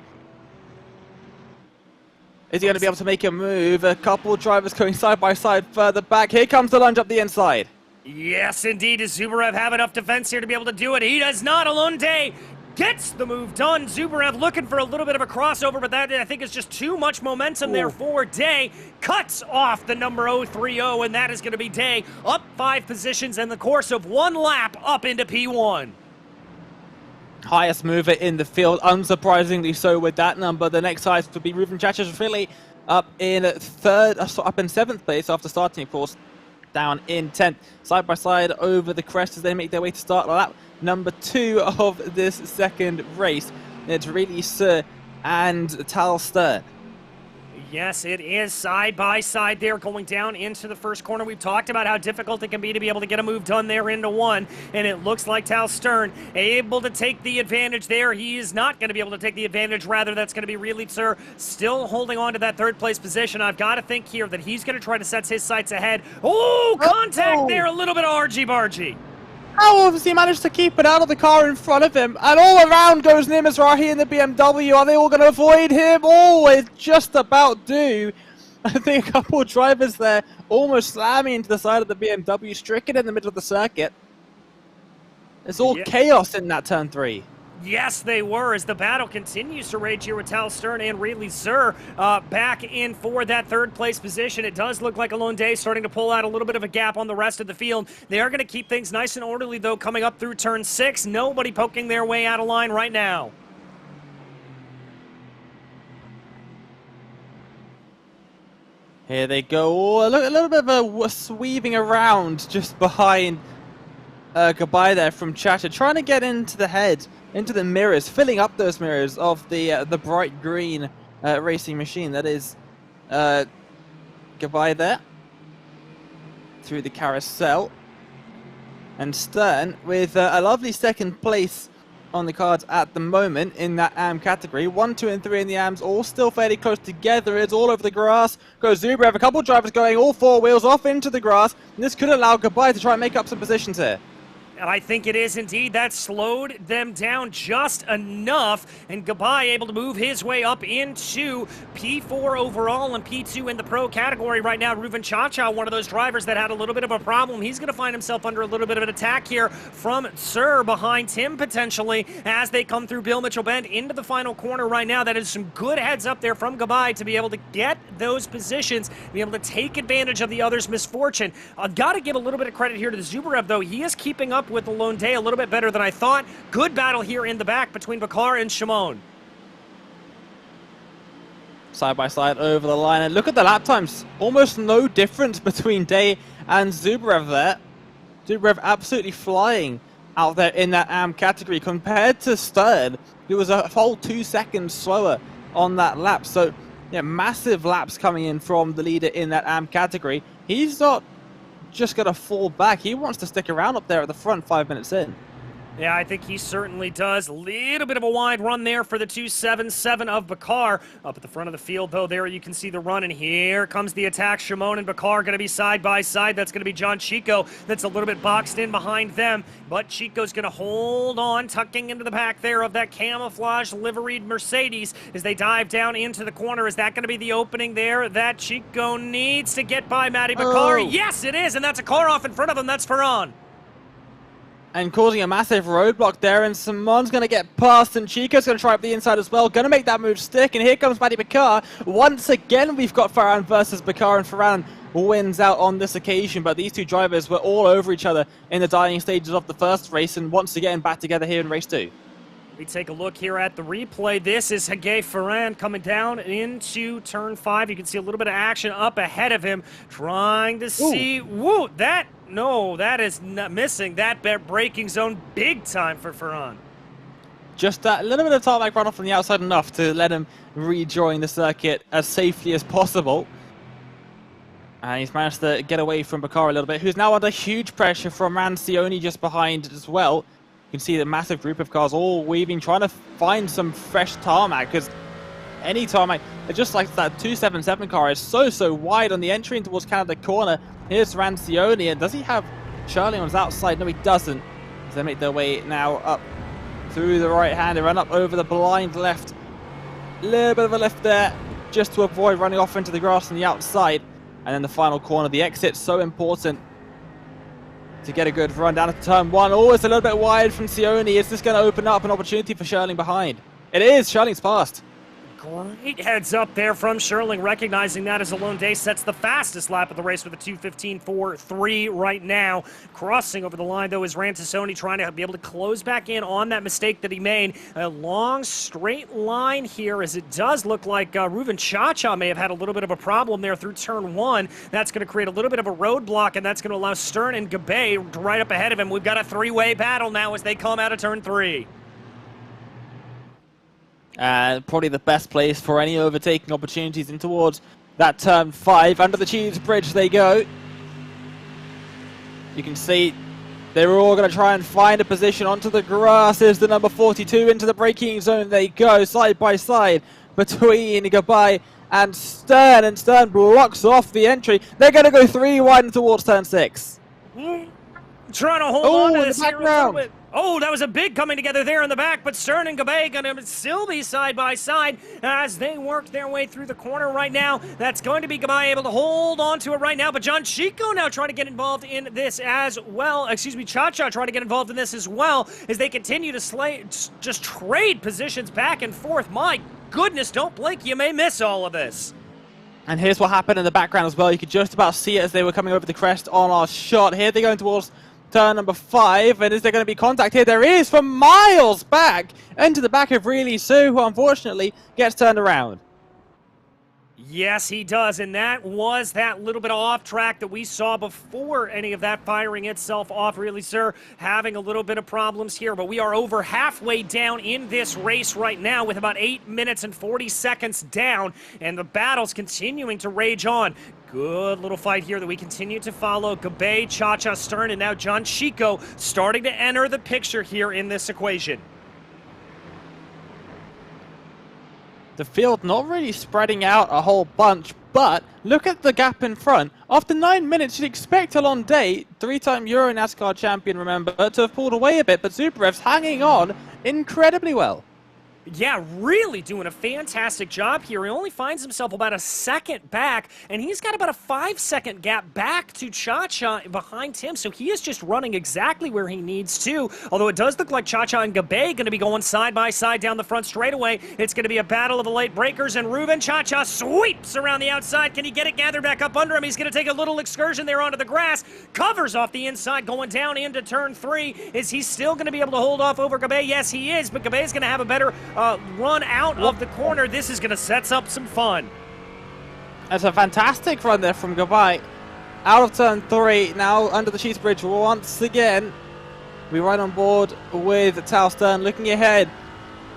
Is he going to be able to make a move? A couple of drivers going side by side further back. Here comes the lunge up the inside. Yes, indeed. Does Zubrev have enough defense here to be able to do it? He does not. Alonde gets the move done. Zubrev looking for a little bit of a crossover, but that, I think, is just too much momentum there for Day. Cuts off the number 030, and that is going to be Day up 5 positions in the course of 1 lap up into P1. Highest mover in the field, unsurprisingly so with that number. The next highest would be Ruben Chachashvili up in 7th place after starting, of course, down in 10th. Side by side over the crest as they make their way to start lap number 2 of this 2nd race. It's really Sir and Tal Stern. Yes, it is side by side there going down into the first corner. We've talked about how difficult it can be to be able to get a move done there into 1, and it looks like Tal Stern able to take the advantage there. He is not going to be able to take the advantage. Rather, that's going to be really Sir still holding on to that 3rd place position. I've got to think here that he's going to try to set his sights ahead. Oh, contact there, a little bit of argy-bargy. How has he managed to keep it out of the car in front of him? And all around goes Nimas Rahi in the BMW. Are they all going to avoid him? Oh, it just about do. I think a couple of drivers there almost slamming into the side of the BMW, stricken in the middle of the circuit. It's all chaos in that turn 3. Yes, they were, as the battle continues to rage here with Tal Stern and Ridley Zur back in for that 3rd place position. It does look like Alonde starting to pull out a little bit of a gap on the rest of the field. They are going to keep things nice and orderly, though, coming up through turn 6. Nobody poking their way out of line right now. Here they go. Oh, a little bit of a sweeping around just behind Goodbye there from Chacha, trying to get into the head, into the mirrors, filling up those mirrors of the bright green racing machine. That is Goodbye there through the carousel. And Stern with a lovely second place on the cards at the moment in that AM category. 1, 2, and 3 in the AMs, all still fairly close together. It's all over the grass. Goes Zubrev, a couple of drivers going all four wheels off into the grass. And this could allow Goodbye to try and make up some positions here. And I think it is indeed. That slowed them down just enough. And Goodbye able to move his way up into P4 overall and P2 in the pro category right now. Ruven Chacha, one of those drivers that had a little bit of a problem. He's going to find himself under a little bit of an attack here from Sir behind him potentially as they come through Bill Mitchell Bend into the final corner right now. That is some good heads up there from Goodbye to be able to get those positions, be able to take advantage of the other's misfortune. I've got to give a little bit of credit here to the Zubrev, though. He is keeping up with the lone day a little bit better than I thought. Good battle here in the back between Bakar and Shimon. Side by side over the line, and look at the lap times. Almost no difference between Day and Zubrev there. Zubrev absolutely flying out there in that AM category compared to Stern, who was a whole 2 seconds slower on that lap. So yeah, massive laps coming in from the leader in that AM category. He's not just going to fall back. He wants to stick around up there at the front 5 minutes in. Yeah, I think he certainly does. Little bit of a wide run there for the 277 of Bakar. Up at the front of the field, though, there you can see the run, and here comes the attack. Shimon and Bakar going to be side by side. That's going to be John Chico. That's a little bit boxed in behind them, but Chico's going to hold on, tucking into the back there of that camouflage liveried Mercedes as they dive down into the corner. Is that going to be the opening there that Chico needs to get by Matty Bakar? Oh. Yes, it is, and that's a car off in front of him. That's Ferran. And causing a massive roadblock there, and Simon's going to get past, and Chico's going to try up the inside as well, going to make that move stick, and here comes Matty Bakar. Once again, we've got Ferran versus Bakar, and Ferran wins out on this occasion, but these two drivers were all over each other in the dying stages of the first race, and once again back together here in race 2. We take a look here at the replay. This is Hagay Ferran coming down into turn 5. You can see a little bit of action up ahead of him, trying to see. Woo! That is not missing that braking zone big time for Ferran. Just that little bit of tarmac runoff from the outside, enough to let him rejoin the circuit as safely as possible. And he's managed to get away from Bakar a little bit, who's now under huge pressure from Rancioni just behind as well. You can see the massive group of cars all weaving, trying to find some fresh tarmac, because any tarmac, just like that 277 car, is so wide on the entry in towards Canada corner. Here's Rancioni, and does he have Charlie on his outside? No, he doesn't. As they make their way now up through the right hand, they run up over the blind left. A little bit of a lift there, just to avoid running off into the grass on the outside. And then the final corner, the exit, so important to get a good run down to turn 1. Oh, it's a little bit wide from Sioni. Is this going to open up an opportunity for Sherling behind? It is. Sherling's passed. Great heads up there from Sherling, recognizing that as a lone day sets the fastest lap of the race with a 2:15.43 right now. Crossing over the line, though, is Rantasoni trying to be able to close back in on that mistake that he made. A long, straight line here, as it does look like Ruven Chacha may have had a little bit of a problem there through turn 1. That's going to create a little bit of a roadblock, and that's going to allow Stern and Gabay right up ahead of him. We've got a three-way battle now as they come out of turn 3. Probably the best place for any overtaking opportunities in towards that turn 5. Under the cheese bridge they go. You can see they were all going to try and find a position onto the grass. Is the number 42 into the braking zone. They go side by side between Gabay and Stern blocks off the entry. They're going to go 3 wide towards turn 6. Trying to hold on to this here a little bit. Oh, that was a big coming together there in the back, but Stern and Gabay going to still be side by side as they work their way through the corner right now. That's going to be Gabay able to hold on to it right now, but John Chico now trying to get involved in this as well. Excuse me, Cha-Cha trying to get involved in this as well as they continue to just trade positions back and forth. My goodness, don't blink, you may miss all of this. And here's what happened in the background as well. You could just about see it as they were coming over the crest on our shot. Here they're going towards turn number 5, and is there going to be contact here? There is, from miles back into the back of Really Sue, who unfortunately gets turned around. Yes, he does, and that was that little bit of off track that we saw before any of that firing itself off. Really, sir, having a little bit of problems here, but we are over halfway down in this race right now with about 8 minutes and 40 seconds down, and the battle's continuing to rage on. Good little fight here that we continue to follow. Gabay, Cha-Cha, Stern, and now John Chico starting to enter the picture here in this equation. The field not really spreading out a whole bunch, but look at the gap in front. After 9 minutes, you'd expect Alon Day, 3-time Euro NASCAR champion, remember, to have pulled away a bit, but Zubarev's hanging on incredibly well. Yeah, really doing a fantastic job here. He only finds himself about a second back, and he's got about a 5-second gap back to Cha-Cha behind him, so he is just running exactly where he needs to. Although it does look like Cha-Cha and Gabay going to be going side by side down the front straightaway. It's going to be a battle of the late breakers, and Ruben Cha-Cha sweeps around the outside. Can he get it gathered back up under him? He's going to take a little excursion there onto the grass, covers off the inside, going down into turn 3. Is he still going to be able to hold off over Gabay? Yes, he is, but Gabay's going to have a better run out of the corner. This is going to set up some fun. That's a fantastic run there from Gabay. Out of turn 3, now under the Cheese Bridge once again. We ride on board with Tal Stern looking ahead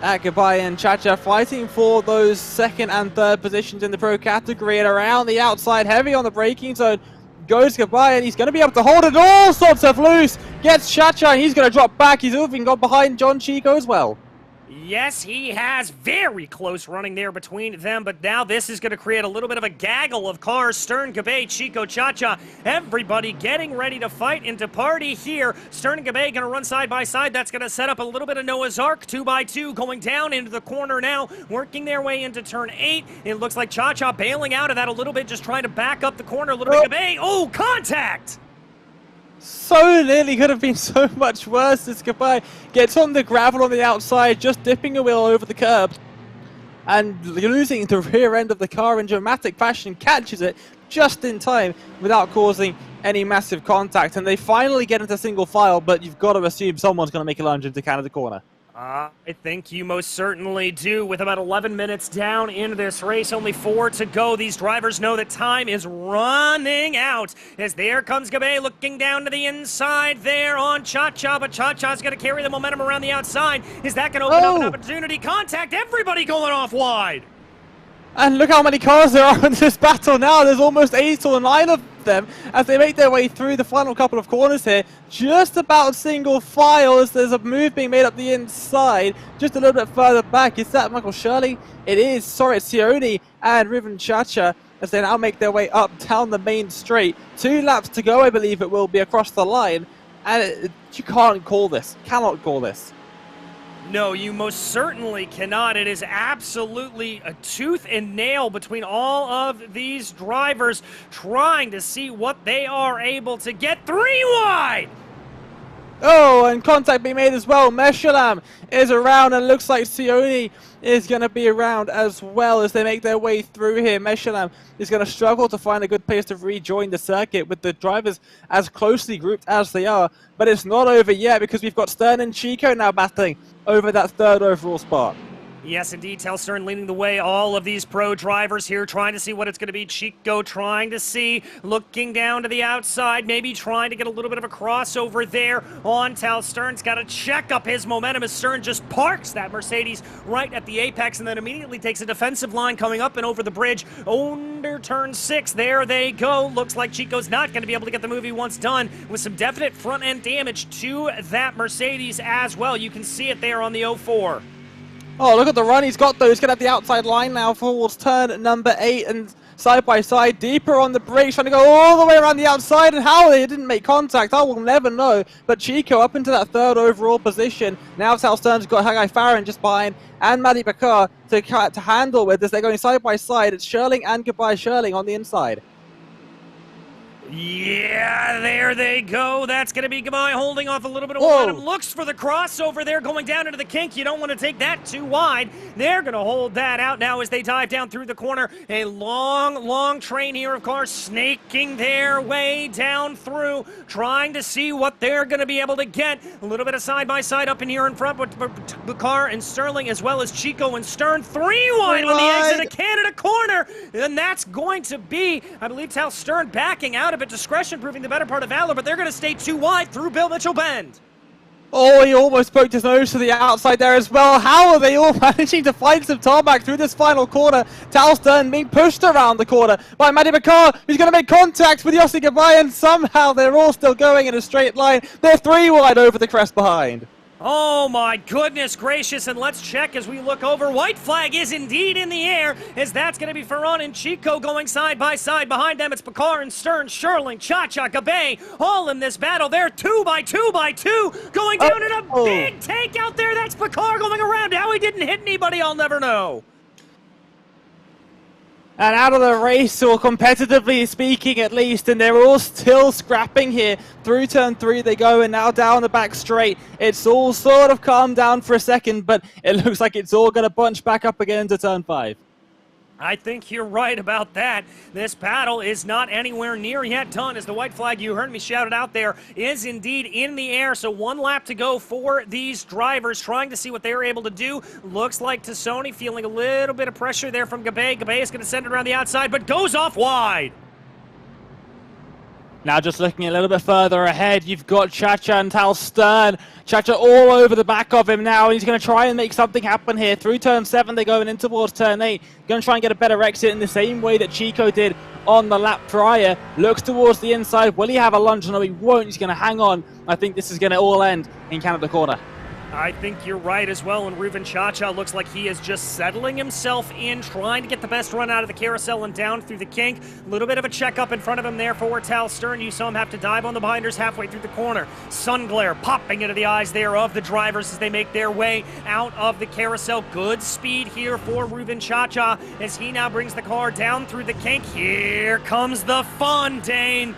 at Gabay and Cha-Cha fighting for those 2nd and 3rd positions in the pro category, and around the outside, heavy on the braking zone, goes Gabay, and he's going to be able to hold it all sorts of loose. Gets Cha-Cha, and he's going to drop back. He's even got behind John Chico as well. Yes, he has. Very close running there between them, but now this is going to create a little bit of a gaggle of cars. Stern, Gabay, Chico, Cha-Cha, everybody getting ready to fight and to party here. Stern and Gabay going to run side by side. That's going to set up a little bit of Noah's Ark, 2x2, going down into the corner now, working their way into turn 8. It looks like Cha-Cha bailing out of that a little bit, just trying to back up the corner a little bit. Gabay, oh, contact! So nearly could have been so much worse as Gabay gets on the gravel on the outside, just dipping a wheel over the curb and losing the rear end of the car in dramatic fashion, catches it just in time without causing any massive contact, and they finally get into single file, but you've got to assume someone's going to make a lunge into Canada corner. I think you most certainly do. With about 11 minutes down in this race, only 4 to go. These drivers know that time is running out. As there comes Gabay looking down to the inside there on Cha-Cha, but Cha-Cha's going to carry the momentum around the outside. Is that going to open up an opportunity? Contact, everybody going off wide. And look how many cars there are in this battle now. There's almost 8 or 9 of them as they make their way through the final couple of corners here. Just about single file as there's a move being made up the inside. Just a little bit further back. Is that Michael Shirley? It is. Sorry, it's Sione and Ruben Cha-Cha as they now make their way up down the main straight. 2 laps to go, I believe it will be, across the line. And you can't call this. Cannot call this. No, you most certainly cannot. It is absolutely a tooth and nail between all of these drivers trying to see what they are able to get. 3 wide! Oh, and contact being made as well. Meshalam is around, and looks like Sione is going to be around as well as they make their way through here. Meshalam is going to struggle to find a good place to rejoin the circuit with the drivers as closely grouped as they are. But it's not over yet because we've got Stern and Chico now battling over that 3rd overall spot. Yes, indeed. Tal Stern leading the way. All of these pro drivers here trying to see what it's going to be. Chico trying to see, looking down to the outside, maybe trying to get a little bit of a crossover there on Tal Stern's got to check up his momentum as Stern just parks that Mercedes right at the apex and then immediately takes a defensive line coming up and over the bridge under turn 6. There they go. Looks like Chico's not going to be able to get the move he wants done with some definite front end damage to that Mercedes as well. You can see it there on the 04. Oh, look at the run he's got though. He's going to have the outside line now towards turn number 8 and side by side, deeper on the brakes, trying to go all the way around the outside, and how they didn't make contact, I will never know. But Chico up into that 3rd overall position. Now Tal Stern's got Haggai Farron just behind, and Matty Bakar to handle with as they're going side by side. It's Sherling and Gabay Sherling on the inside. Yeah, there they go. That's going to be Gabai holding off a little bit of Whoa. momentum. Looks for the crossover there going down into the kink. You don't want to take that too wide. They're going to hold that out now as they dive down through the corner. A long, long train here of cars snaking their way down through, trying to see what they're going to be able to get. A little bit of side-by-side up in here in front with Bakar and Sterling, as well as Chico and Stern. Three wide on the exit of Canada corner. And that's going to be, I believe, Tal Stern backing out of it. Discretion proving the better part of valor, but they're going to stay too wide through Bill Mitchell Bend. Oh, he almost poked his nose to the outside there as well. How are they all managing to find some tarmac through this final corner? Tal Stern being pushed around the corner by Matty Bakar, who's going to make contact with Yossi Gabai, and somehow they're all still going in a straight line. They're three wide over the crest behind. Oh my goodness gracious, and let's check as we look over. White flag is indeed in the air, as that's going to be Ferran and Chico going side by side. Behind them, it's Bakar and Stern, Sherling, Cha-Cha, Gabai, all in this battle. They're 2 by 2 by 2, going down in a big take out there. That's Bakar going around. How he didn't hit anybody, I'll never know. And out of the race, or competitively speaking at least, and they're all still scrapping here. Through turn 3 they go, and now down the back straight. It's all sort of calmed down for a second, but it looks like it's all going to bunch back up again into turn 5. I think you're right about that. This battle is not anywhere near yet done, as the white flag, you heard me shout it out there, is indeed in the air. So 1 lap to go for these drivers, trying to see what they're able to do. Looks like Tassoni feeling a little bit of pressure there from Gabai. Gabai is going to send it around the outside, but goes off wide. Now just looking a little bit further ahead, you've got Cha-Cha and Tal Stern. Cha-Cha all over the back of him now, and he's going to try and make something happen here. Through turn 7, they're going in towards turn 8. Going to try and get a better exit in the same way that Chico did on the lap prior. Looks towards the inside. Will he have a lunge? No, he won't. He's going to hang on. I think this is going to all end in Canada corner. I think you're right as well, and Ruben Cha-Cha looks like he is just settling himself in, trying to get the best run out of the carousel and down through the kink. A little bit of a checkup in front of him there for Tal Stern. You saw him have to dive on the binders halfway through the corner. Sun glare popping into the eyes there of the drivers as they make their way out of the carousel. Good speed here for Ruben Cha-Cha as he now brings the car down through the kink. Here comes the fun, Dane.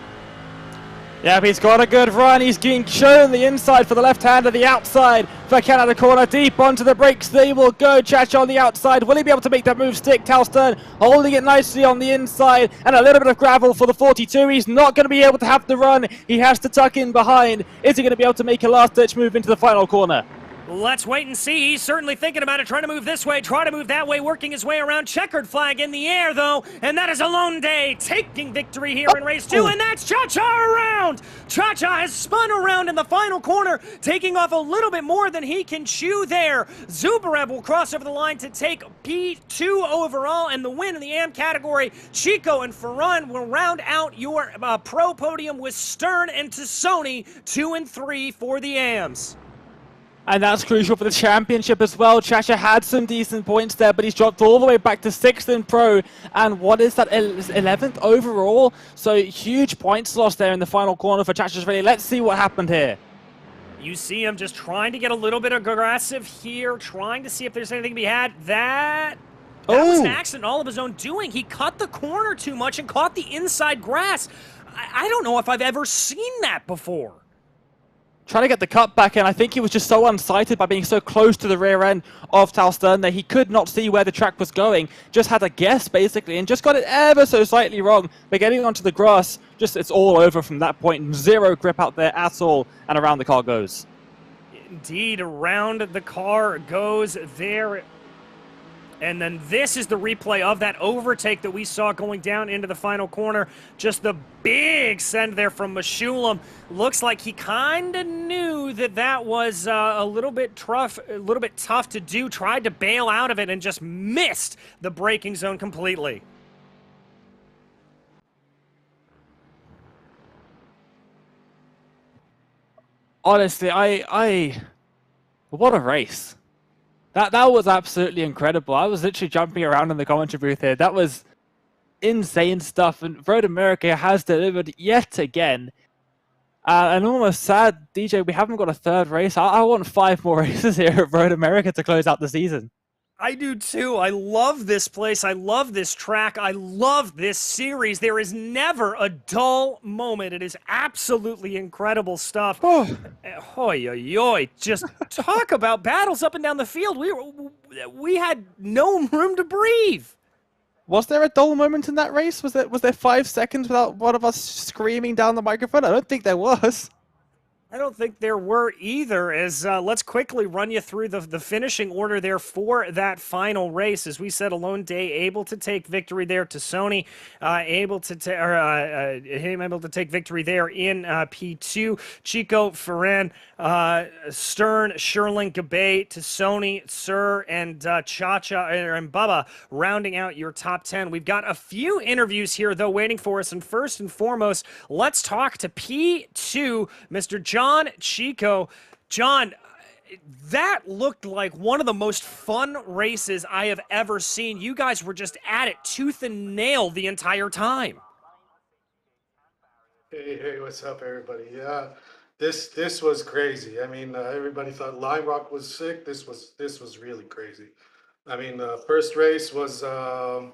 Yep, he's got a good run. He's getting shown the inside for the left hand of the outside for Canada corner. Deep onto the brakes. They will go. Cha-Cha on the outside. Will he be able to make that move stick? Tal Stern holding it nicely on the inside. And a little bit of gravel for the 42. He's not going to be able to have the run. He has to tuck in behind. Is he going to be able to make a last-ditch move into the final corner? Let's wait and see. He's certainly thinking about it, trying to move this way, try to move that way, working his way around. Checkered flag in the air, though, and that is Alone Day taking victory here in race 2, and that's Cha-Cha around! Cha-Cha has spun around in the final corner, taking off a little bit more than he can chew there. Zubarev will cross over the line to take P2 overall and the win in the AM category. Chico and Ferran will round out your pro podium with Stern and Tassoni, 2 and 3 for the AMs. And that's crucial for the championship as well. Cha-Cha had some decent points there, but he's dropped all the way back to 6th in pro. And what is that, 11th overall? So huge points lost there in the final corner for Cha-Cha's rally. Let's see what happened here. You see him just trying to get a little bit aggressive here, trying to see if there's anything to be had. That was an accident all of his own doing. He cut the corner too much and caught the inside grass. I don't know if I've ever seen that before. Trying to get the cut back, and I think he was just so unsighted by being so close to the rear end of Tal Stern that he could not see where the track was going. Just had a guess, basically, and just got it ever so slightly wrong. But getting onto the grass, just it's all over from that point. Zero grip out there at all, and around the car goes. Indeed, around the car goes there. And then this is the replay of that overtake that we saw going down into the final corner. Just the big send there from Meshulam. Looks like he kind of knew that that was a little bit tough to do. Tried to bail out of it and just missed the braking zone completely. Honestly, what a race. That was absolutely incredible. I was literally jumping around in the commentary booth here. That was insane stuff, and Road America has delivered yet again. And almost sad, DJ, we haven't got a third race. I want 5 more races here at Road America to close out the season. I do too. I love this place. I love this track. I love this series. There is never a dull moment. It is absolutely incredible stuff. Oh, Hoi, oi, oi. Just talk about battles up and down the field. We had no room to breathe. was there a dull moment in that race? Was there 5 seconds without one of us screaming down the microphone? I don't think there was. I don't think there were either. As let's quickly run you through the finishing order there for that final race. As we said, Alone Day able to take victory there to Sony, able to take victory there in P2. Chico, Ferran, Stern, Sherling, Gabay, to Sony, Sir, and Chacha and Bubba rounding out your top 10. We've got a few interviews here though waiting for us, and first and foremost, let's talk to P2, Mr. John Chico. John, that looked like one of the most fun races I have ever seen. You guys were just at it tooth and nail the entire time. Hey, what's up, everybody? Yeah, this was crazy. I mean, everybody thought Lime Rock was sick. This was really crazy. I mean, first race was I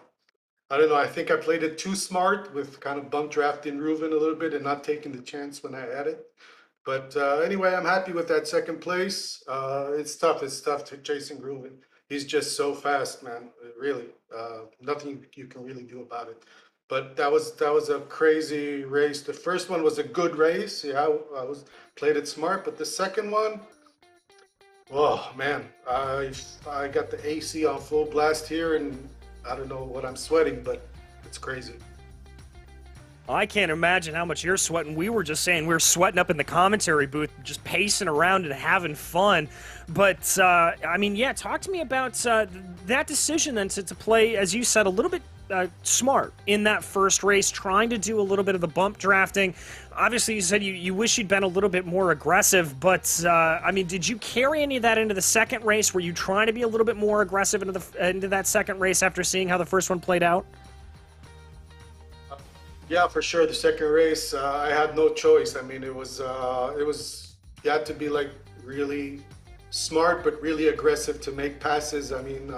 don't know. I think I played it too smart with kind of bump drafting Reuven a little bit and not taking the chance when I had it. But anyway, I'm happy with that second place. It's tough. It's tough to chasing Reuven. He's just so fast, man. Really, nothing you can really do about it. But that was a crazy race. The first one was a good race. Yeah, I was played it smart. But the second one, oh man, I got the AC on full blast here, and I don't know what I'm sweating, but it's crazy. I can't imagine how much you're sweating. We were just saying we were sweating up in the commentary booth, just pacing around and having fun. But, I mean, yeah, talk to me about that decision then to play, as you said, a little bit smart in that first race, trying to do a little bit of the bump drafting. Obviously, you said you wish you'd been a little bit more aggressive, but, I mean, did you carry any of that into the second race? Were you trying to be a little bit more aggressive into that second race after seeing how the first one played out? Yeah, for sure. The second race, I had no choice. I mean, it was you had to be like really smart, but really aggressive to make passes. I mean,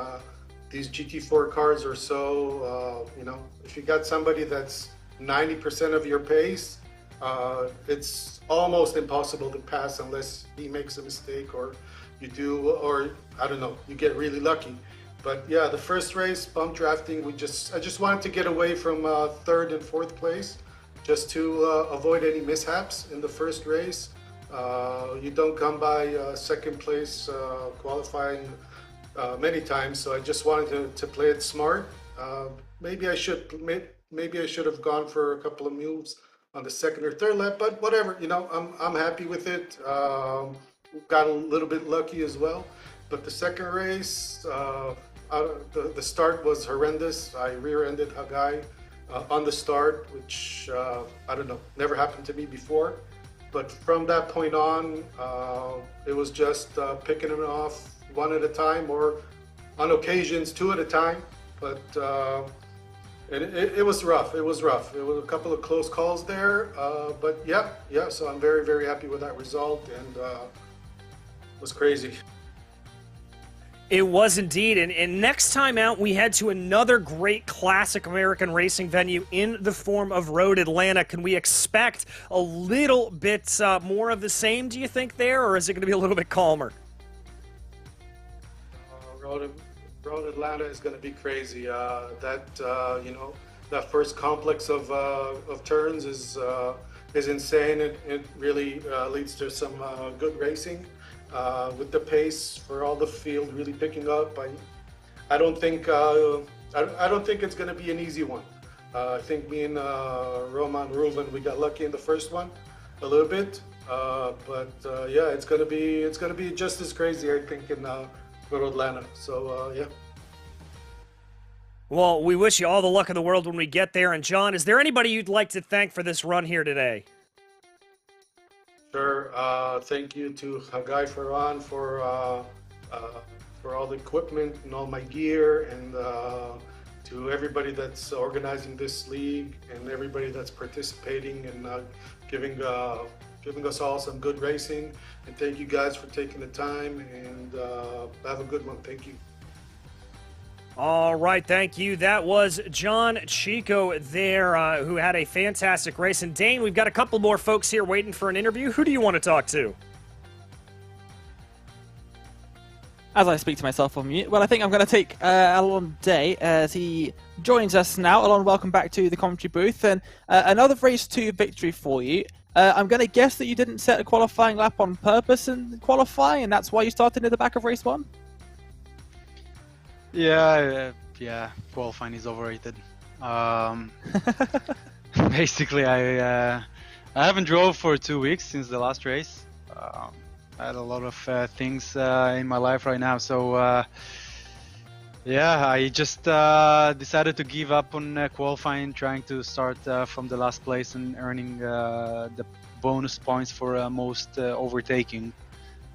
these GT4 cars are so, you know, if you got somebody that's 90% of your pace, it's almost impossible to pass unless he makes a mistake or you do, or I don't know, you get really lucky. But yeah, the first race, bump drafting, I just wanted to get away from third and fourth place, just to avoid any mishaps in the first race. You don't come by second place qualifying many times, so I just wanted to play it smart. Maybe I should have gone for a couple of moves on the second or third lap, but whatever. You know, I'm happy with it. Got a little bit lucky as well, but the second race. The start was horrendous. I rear-ended Hagai on the start, which I don't know, never happened to me before. But from that point on, it was just picking it off one at a time, or on occasions two at a time. But it was rough. It was rough. It was a couple of close calls there. But yeah. So I'm very, very happy with that result, and it was crazy. It was indeed, and next time out we head to another great classic American racing venue in the form of Road Atlanta. Can we expect a little bit more of the same, do you think, there, or is it going to be a little bit calmer? Road Atlanta is going to be crazy. You know, that first complex of turns is insane. It really leads to some good racing. With the pace for all the field really picking up, I don't think it's going to be an easy one. I think me and Roman Reuven, we got lucky in the first one a little bit, but yeah, it's going to be just as crazy, I think, in Road Atlanta. So yeah. Well, we wish you all the luck in the world when we get there. And John, is there anybody you'd like to thank for this run here today? Sure. Thank you to Hagai Ferran for all the equipment and all my gear, and to everybody that's organizing this league and everybody that's participating and giving us all some good racing. And thank you guys for taking the time, and have a good one. Thank you. All right, thank you. That was John Chico there, who had a fantastic race. And Dane, we've got a couple more folks here waiting for an interview. Who do you want to talk to? As I speak to myself on mute, well, I think I'm going to take Alon Day as he joins us now. Alon, welcome back to the commentary booth. And another race 2 victory for you. I'm going to guess that you didn't set a qualifying lap on purpose in qualifying, and that's why you started at the back of race 1? Yeah, qualifying is overrated. Basically, I haven't drove for 2 weeks since the last race. I had a lot of things in my life right now, so yeah, I just decided to give up on qualifying, trying to start from the last place and earning the bonus points for most overtaking,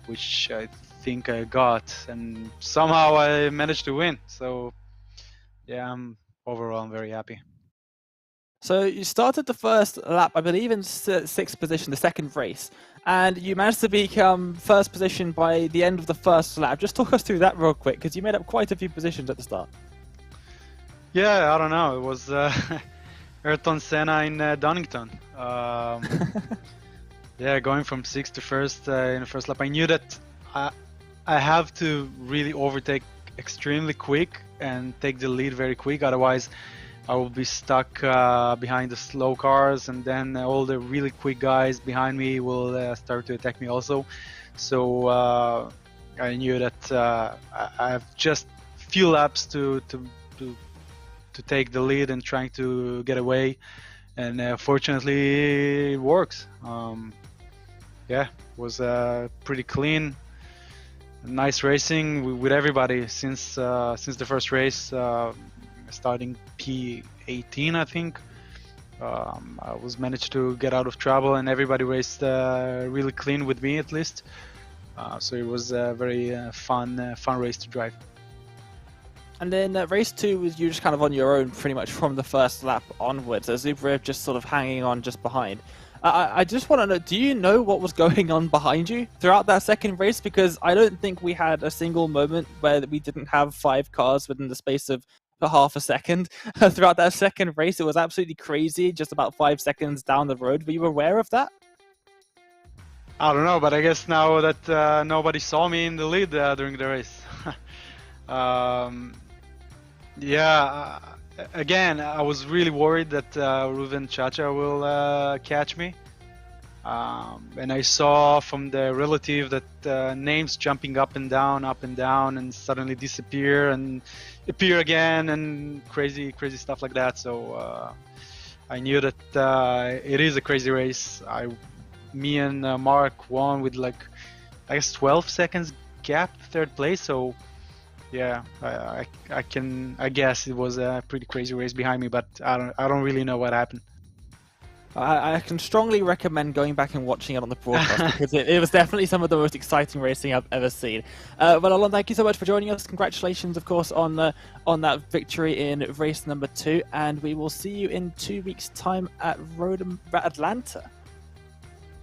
which I think I got, and somehow I managed to win. So yeah, overall I'm very happy. So you started the first lap, I believe, in 6th position, the second race, and you managed to become first position by the end of the first lap. Just talk us through that real quick, because you made up quite a few positions at the start. Yeah, I don't know. It was Ayrton Senna in Donington. Yeah, going from 6th to 1st in the first lap. I knew that I have to really overtake extremely quick and take the lead very quick, otherwise I will be stuck behind the slow cars, and then all the really quick guys behind me will start to attack me also. So I knew that I have just few laps to take the lead and trying to get away, and fortunately it works. Yeah, it was pretty clean, nice racing with everybody since the first race. Starting P18, I think. I was managed to get out of trouble, and everybody raced really clean with me, at least. So it was a very fun race to drive. And then race 2 was you just kind of on your own pretty much from the first lap onwards, as Zubrev just sort of hanging on just behind. I just want to know, do you know what was going on behind you throughout that second race? Because I don't think we had a single moment where we didn't have 5 cars within the space of half a second throughout that second race. It was absolutely crazy, just about 5 seconds down the road. Were you aware of that? I don't know, but I guess now that nobody saw me in the lead during the race. Yeah, again, I was really worried that Ruven Chacha will catch me. And I saw from the relative that names jumping up and down and suddenly disappear and appear again, and crazy stuff like that. So I knew that it is a crazy race. Me and Mark won with like, I guess, 12 seconds gap, 3rd place. So yeah, I guess it was a pretty crazy race behind me, but I don't really know what happened. I can strongly recommend going back and watching it on the broadcast, because it was definitely some of the most exciting racing I've ever seen. Well, Alon, thank you so much for joining us. Congratulations, of course, on that victory in race number 2, and we will see you in 2 weeks' time at Atlanta.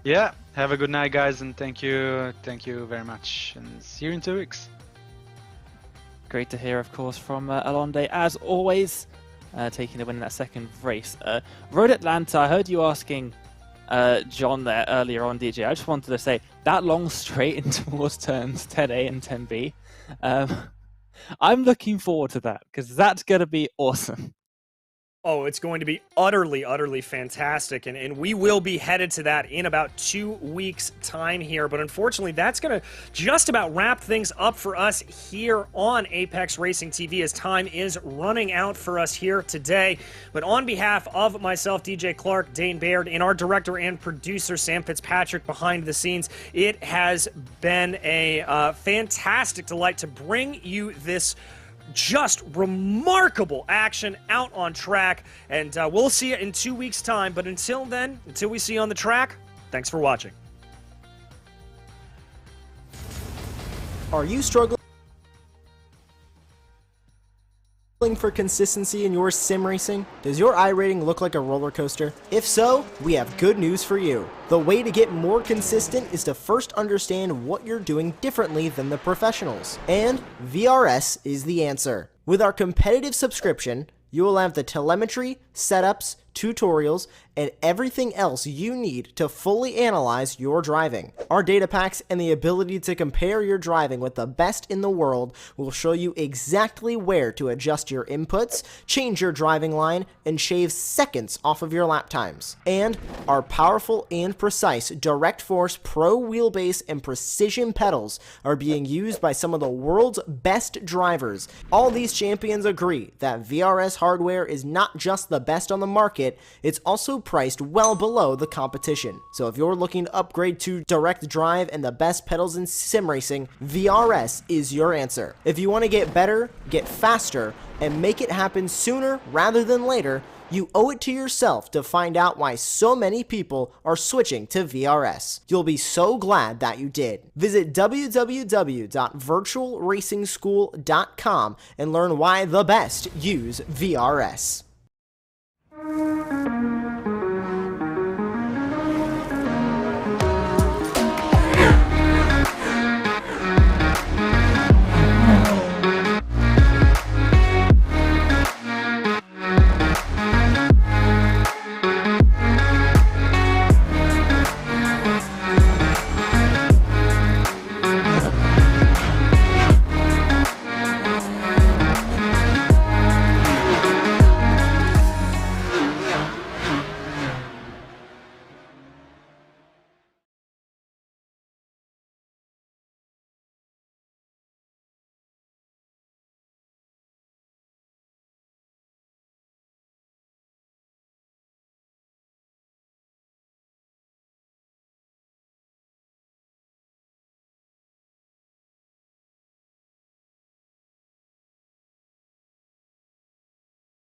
Yeah, have a good night, guys, and thank you very much, and see you in 2 weeks. Great to hear, of course, from Alon Day, as always. Taking the win in that second race. Road Atlanta, I heard you asking John there earlier on, DJ. I just wanted to say, that long straight in towards turns 10A and 10B, I'm looking forward to that, because that's going to be awesome. Oh, it's going to be utterly fantastic, and we will be headed to that in about 2 weeks' time here. But unfortunately, that's going to just about wrap things up for us here on Apex Racing TV, as time is running out for us here today. But on behalf of myself, DJ Clark, Dane Baird, and our director and producer, Sam Fitzpatrick, behind the scenes, it has been a fantastic delight to bring you this just remarkable action out on track, and we'll see you in 2 weeks' time. But until then, until we see you on the track, thanks for watching. Are you struggling for consistency in your sim racing? Does your iRating look like a roller coaster? If so, we have good news for you. The way to get more consistent is to first understand what you're doing differently than the professionals. And VRS is the answer. With our competitive subscription, you will have the telemetry, setups, tutorials, and everything else you need to fully analyze your driving. Our data packs and the ability to compare your driving with the best in the world will show you exactly where to adjust your inputs, change your driving line, and shave seconds off of your lap times. And our powerful and precise Direct Force Pro wheelbase and precision pedals are being used by some of the world's best drivers. All these champions agree that VRS hardware is not just the best on the market, it's also priced well below the competition. So if you're looking to upgrade to direct drive and the best pedals in sim racing, VRS is your answer. If you want to get better, get faster, and make it happen sooner rather than later, you owe it to yourself to find out why so many people are switching to VRS. You'll be so glad that you did. Visit www.virtualracingschool.com and learn why the best use VRS.